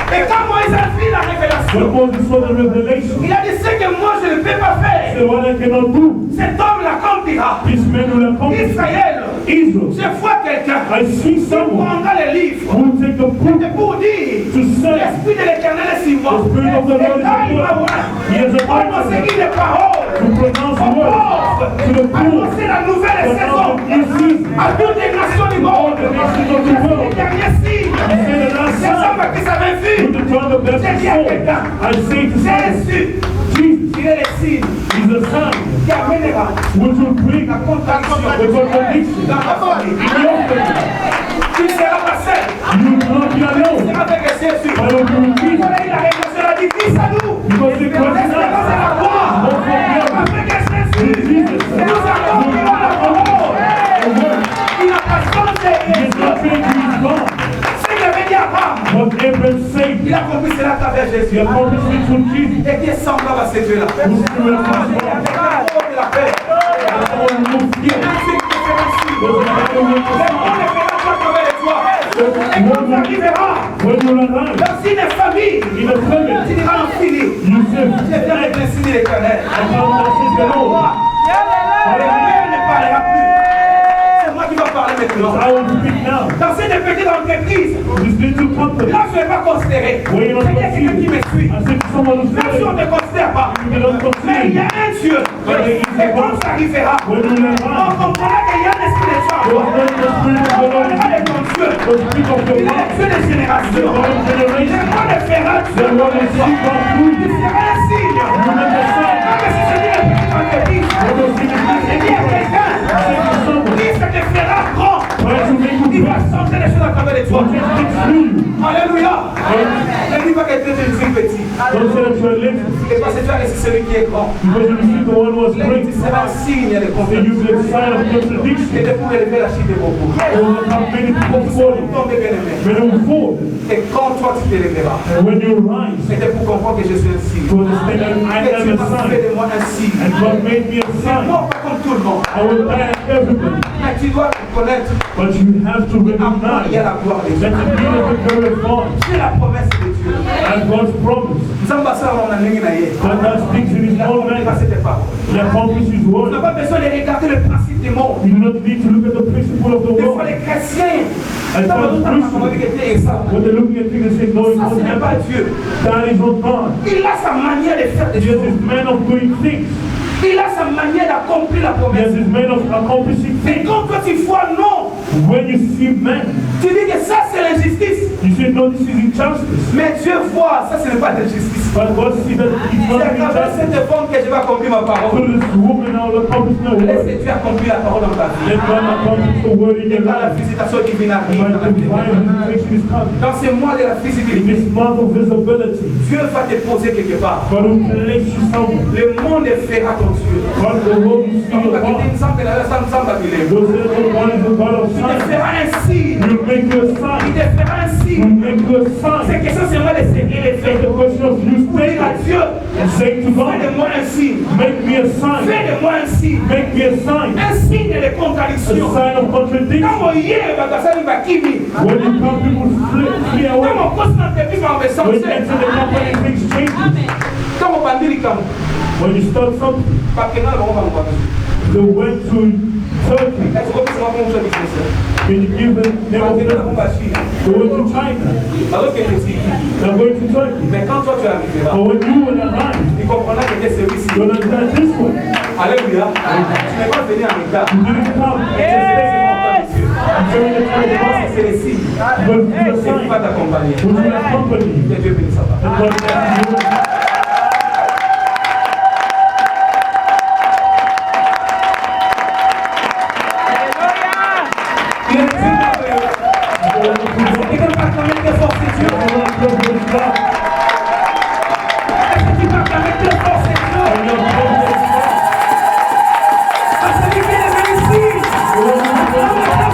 Et quand Moïse a vu la When révélation, Moses saw the revelation, il a dit ce que moi je ne peux pas he faire. said, what I cannot do, Cet homme l'accomplira. this man will accomplish. Israël, Israel, je vois quelqu'un I see qui someone prendra les livres. who will take the book Et pour dire, to say, l'Esprit de l'Éternel est sur moi. The Spirit of the Lord is Et quand il upon va me. voir, He has anointed annoncer me les paroles to pronounce aux words pauvres, to the poor, annoncer la nouvelle saison pronounce the new season, à toutes les nations du all monde. the nations of the Les world. derniers signes, He said the last les sign, hommes qui s'avaient with vu, the John the Baptist J'ai dit à saw, quelqu'un, I say to someone, Jésus Jesus constituerait les signes is a sign qui amènera which will bring la the contradiction contradiction dans la famille. in your family. Tu ne seras pas seul. You will not be Tu alone. seras avec Jésus. But you will be with Voilà, il a répondu la dit, fils à nous. because the L'espérance est la croix. Avec Jésus. Et nous avons vu la parole. Il n'a pas changé. He is not changing his God. Ce qu'il avait dit à Abraham, What Abraham said, il a compris cela à travers he Jésus. accomplished it through Jesus. Et qui est semblable à ces deux-là. Who's similar to his God. Avec l'amour de la paix. Someone who moves Il y a here. un signe qui fait ainsi. There's another way to Mais on ne fera pas comme les toi. Et quand tu arriveras when you arrive dans une famille, in a family, tu diras infini. you say, Je viens avec les signes d'éternel. I found that is the Lord. Le Père ne parlera plus. C'est moi qui vais parler maintenant. I will speak now. Dans cette petite entreprise, This little company, là je ne vais pas considérer. where you're not C'est quelqu'un qui me suit. I said to someone who's Même si on ne there, te considère pas. you don't Mais il y a consider. un Dieu. Et quand ça arrivera, When you on arrive, comprendra qu'il y a un esprit de Dieu en you toi. are not the spirit of On the Lord. comprendra de ton Dieu. The spirit of the Il est le Lord. Dieu des générations. The Lord Le generation. roi ne fera Dieu The Lord will see God through Il you. sera un signe. You make a sign. Ah, mais si je dis une petite entreprise, When you see the je dis à quelqu'un, say to someone, qui ça te fera grand. try to make Il you va blessed. changer les choses à travers les God toi. can speak through you. Alléluia. Ne dis pas que tu es une petit. Don't say that you are little, Et parce que tu as laissé celui qui est grand. because you receive the one who was Là, great. tu seras un signe de They confiance. use the sign of Et contradiction. de pour élever la chute de beaucoup. They will have many people fall. Tombe bien-aimé. Many will fall. Et quand toi tu t'élèveras, And when you rise, c'était pour comprendre que je suis un signe. to understand that I Et am tu a m'as fait sign, de moi un signe. and God made me a sign. Non pas comme tout le monde. I will die like everybody, Mais tu dois connaître but you have to à moi il y a recognize la gloire de that Dieu. the beauty of the very God C'est la promesse de Dieu. and God's promise, Nzamba asala on a ndenge na ye. that God speaks in His Il a own accompli manner. cette parole. He accomplishes His On word. n'a pas besoin de regarder le principe du monde. You do not need to look at the principle of the Des fois world. les chrétiens, And ça va for tout the le temps on va dire que Dieu est ça. when they're looking at things, they say, no, it Ça ce won't n'est pas happen. Dieu. That is not God. Il a sa manière de faire des He has choses. His man of doing things. Il a sa manière d'accomplir la He has promesse. His man of accomplishing Et things. quand toi tu vois non, When you see man, tu dis que ça c'est l'injustice. you say, no, this is injustice. Mais Dieu voit, ça ce n'est pas l'injustice. But God sees that it's C'est not à travers injustice. cette femme que je vais accomplir ma So parole. this woman now will accomplish my Laisse word. Dieu accomplir la parole dans ta vie. Let God accomplish the word in Et your quand la life. visitation divine arrive, When dans la the vie de divine quelqu'un, visitation is coming. dans ce mois de la In visibilité, this month of visibility, Dieu va te poser quelque part. God will place you somewhere. Le monde fera ton Dieu. God will hold you see On your va quitter heart. une semble, la semble, semble, il est. Those that the one is the God of Il te signs. fera un signe. He will make you a Il sign. te fera un He signe. will make you a C'est sign. question seulement de se It's élever. the question of you Pour dire à staying Dieu, and saying to fais God, de moi un signe. make me a sign. Fais de moi un signe. Make me a sign. Un signe de A contradiction. sign of contradiction. Quand on y est, il va kimi. When you come, people flee away. Quand on pose dans tes vies, on va When you enter the s'en company, things change. Quand on bandit les camps, When you start something, parce que là, on va voir. they went to Turkey. Est-ce que c'est moi qui me business? Can you give the name Parce of que là, on them? va suivre. They went to China. Alors que je dis, They're going to Turkey. mais quand toi tu arriveras, But when you will arrive, il comprendra que c'est celui-ci. you'll understand this one. Alléluia. Tu n'es pas venu en retard. You didn't come. C'est During the time of God, c'est les signes. but the C'est qui sign va t'accompagner. which will accompany you. Que Dieu bénisse ça. And God bless you. Il est Dieu merveilleux. Et que par avec tes forces de Dieu. Est-ce que tu parles avec tes forces de Dieu? Parce que Dieu est venu ici.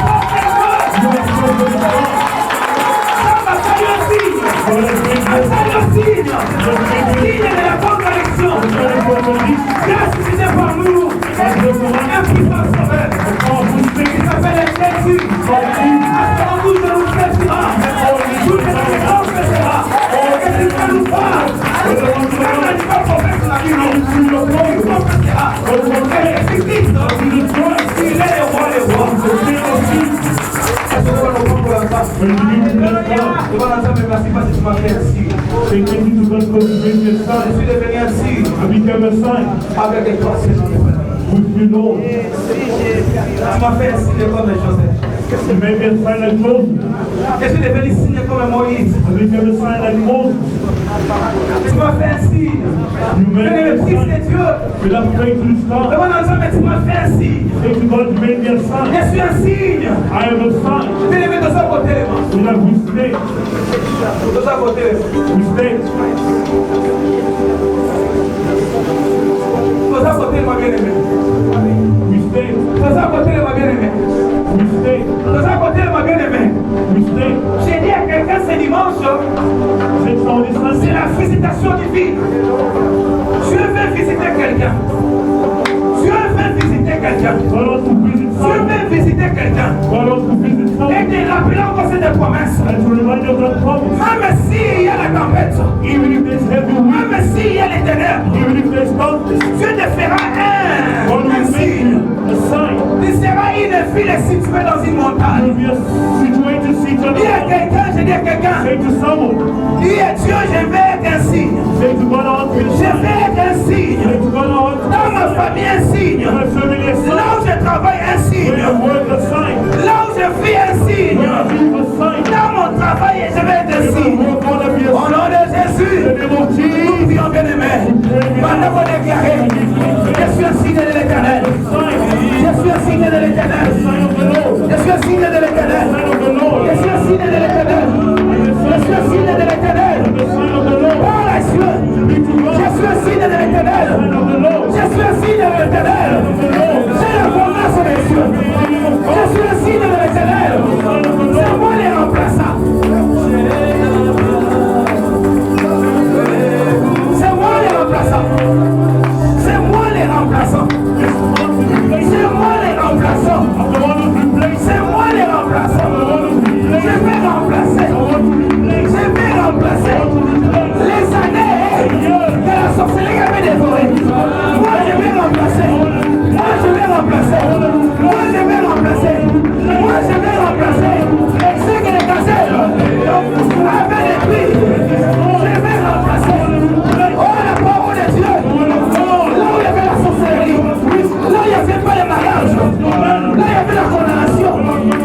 Avec tes forces de Dieu. Ça va saluer un signe. Saluer un signe. Signe de la contradiction. Dieu a suscité par nous un puissant sauveur. Il s'appelle Jésus. À son tour de nous servira. Tout ce que nous confessera. Et tu vas nous voir. Même tu vas confesser la vie, non. Tu confesseras. Et Jésus-Christ, il est le roi des rois. Est-ce que nous allons prendre la table? Devant l'ensemble, merci parce que tu m'as fait ainsi. Say thank you to God because He made me a Je sign. suis devenu ainsi I became a sign avec toi, Seigneur. with you, Lord. Tu m'as fait ainsi de comme Joseph. You may be a sign like Moses. Je suis devenu signe comme Moïse. You became a sign like Moses. Tu m'as fait un signe. You Je made ne me a prie sign. que Dieu. Without praying to the star. Demande à Dieu, mais tu m'as fait un signe. Say to God, you made me a sign. Je suis un signe. I am a sign. Je vais mettre ça côté. So that we stay. De ça côté. We stay. De ça côté, ma bien-aimée. We stay. De ça côté, ma bien-aimée. We stay. De ça côté, ma bien-aimée. We stay. J'ai dit à quelqu'un ce dimanche, Say to all this c'est Sunday. la visitation divine. Dieu veut visiter quelqu'un. Dieu veut visiter quelqu'un. God wants to visit Dieu someone. veut visiter quelqu'un. God wants to visit Et someone. te rappeler encore cette promesse. And to remind you of that promise. Même s'il y a la tempête, Even if there's heavy wind, même s'il y a les ténèbres, even if there's darkness, Dieu te fera God un will make signe. you a sign. Tu seras une ville située dans une montagne. You'll be a situated seat on Dis à the quelqu'un, je dis à quelqu'un, Say to someone. dis à Dieu, je vais être un signe. Say to God, I want to be a Je sign. vais être un signe. Say to God, I want to Dans ma famille, un signe. be my family a sign. Là où je travaille, un Where signe. your work a sign. Là où je vis, un signe. Where I live a sign. Dans mon travail, je vais être un Where my signe. work wanna be a Au nom de Jésus, In the name of nous Jesus. prions bien-aimés. Maintenant, vous déclarez, je suis un signe de l'Éternel. Je suis un signe de l'Éternel. Sign of the Lord. Je suis un signe de l'Éternel. Sign of the Lord. Je suis un signe de l'Éternel. Je suis un signe de l'Éternel. The sign of the Lord. Par la suite, Be to God. je suis un signe de l'Éternel. Sign of the Lord. Je suis un signe de l'Éternel. J'ai la promesse des cieux. Je suis un signe de l'Éternel. C'est moi les remplaçants. C'est moi les remplaçants. C'est moi les remplaçants. C'est moi les remplaçants. I'm the one who's replaced. C'est moi les remplaçants. I'm the one who's replaced. Je vais remplacer. I want to replace. Je vais remplacer les années que la sorcellerie avait dévorées. Moi, je vais remplacer. Moi, je vais remplacer. Moi, je vais remplacer. Moi, je vais remplacer. Et ce que les gazelles avaient détruit, je vais remplacer. Oh, la parole de Dieu. Là où il y avait la sorcellerie, là où il n'y avait pas le mariage, là il y avait la condamnation,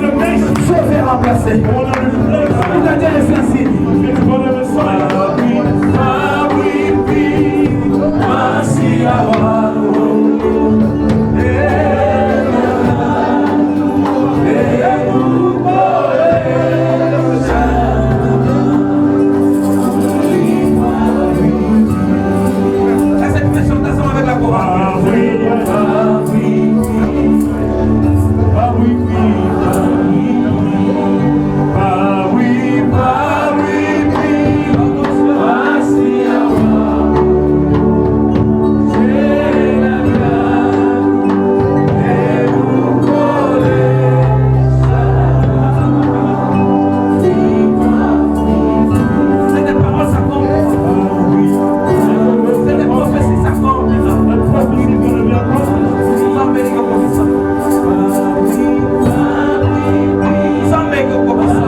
je vais remplacer. I want to replace. Il a dit le fait ainsi. Say to God, I'm a sign. Cette présentation avec la chorale. Cette parole s'accomplira. Cette prophétie s'accomplira. Sans bénir que pour ça. Sans bénir que pour ça. Sans bénir que pour ça.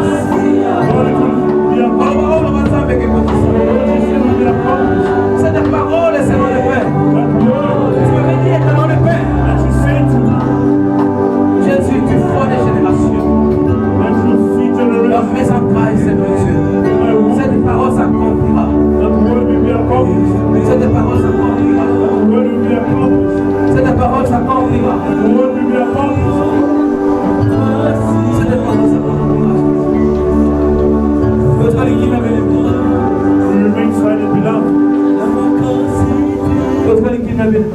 Cette parole est selon le Père. Tu m'avais dit éternel le Père. Jésus, tu vois des générations. Dans mes entrailles, Seigneur Dieu. Cette parole s'accomplira. Cette parole s'accomplira. Cette parole s'accomplira. Cette parole s'accomplira. Votre équipe avait les mots. Votre équipe avait les mots.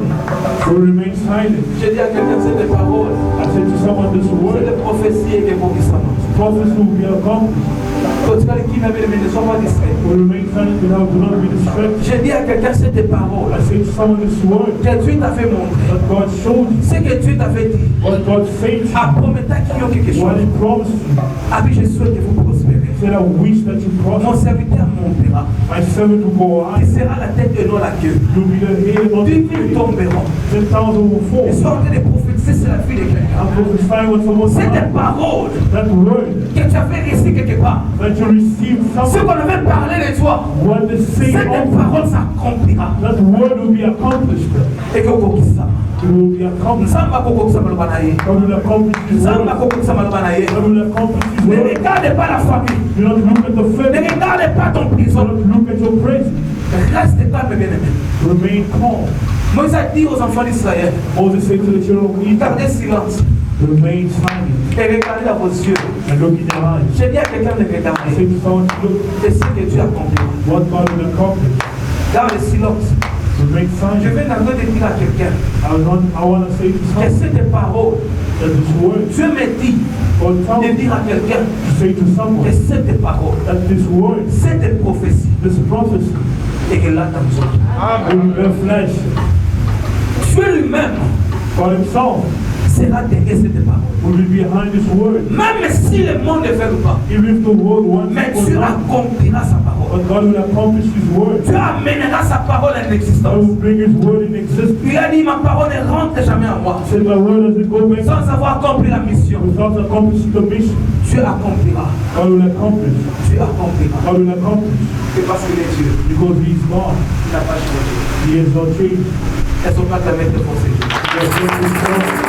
Je dis à quelqu'un cette parole. Cette prophétie est évolution. Prophets will be accomplished. Votre équipe avait les mots. Ne sois pas distrait. Will remain silent without do not be distracted. Je dis à quelqu'un cette parole. I say to someone this word Que Dieu t'a fait montrer. that God showed you, Ce que Dieu t'avait dit. what God said to À you, promettre qu'il y a quelque what chose. He promised you. Ah oui, je souhaite que vous prospérez. He said, I wish that you Mon prosper. serviteur montera. My servant will go on. Il sera la tête et non la queue. You'll be the head of 10 000 the tomberont. 10,000 will Ils fall. sont en train de prophétiser sur la vie de quelqu'un. I'm prophesying what someone Cette said. parole That word que tu avais reçue quelque part. that you received, Ce qu'on avait parlé de toi. what the same Cette of parole s'accomplira. that word will be accomplished. Et que vous ça. it will be accomplished. Nzamba kokokisa maloba na ye. God will accomplish His Nzamba word. kokokisa maloba na ye. God will accomplish His Ne word. regarde pas la famille. Do not look at the Ne family. regarde pas ton Do prison. not look at your praise. Reste calme, bien-aimé. Remain calm. Moïse a dit aux enfants d'Israël, Moses said to the children of Israel, gardez silence remain silent et regardez dans vos yeux. and look in their eyes. J'ai dit à quelqu'un de I regarder say to someone to look et ce que Dieu a accompli. what God will accomplish. Garde le silence. Remain Je silent. vais d'abord dire à quelqu'un I want to say to que someone cette parole, that this word, Dieu me dit God tells de me dire à quelqu'un to say to que someone cette parole, that this word, cette prophétie this prophecy, est que là dans nous. will bear flesh. Dieu lui-même God Himself sera derrière cette parole. will be behind this word. Même si le monde ne veut pas, Even if the world wants mais it or Dieu not, accomplira sa parole. but God will accomplish His word. Dieu amènera sa parole en God existence. will bring His word in existence. Il a dit, ma parole ne rentre jamais en moi. He said, my word doesn't go back Sans avoir accompli la mission, without accomplishing the mission. Dieu accomplira. God will accomplish. Dieu accomplira. God will accomplish. C'est parce qu'il est Dieu. Because He's God. Il n'a pas changé. He has not changed. Elles sont pas clamées de forcer. He has not changed.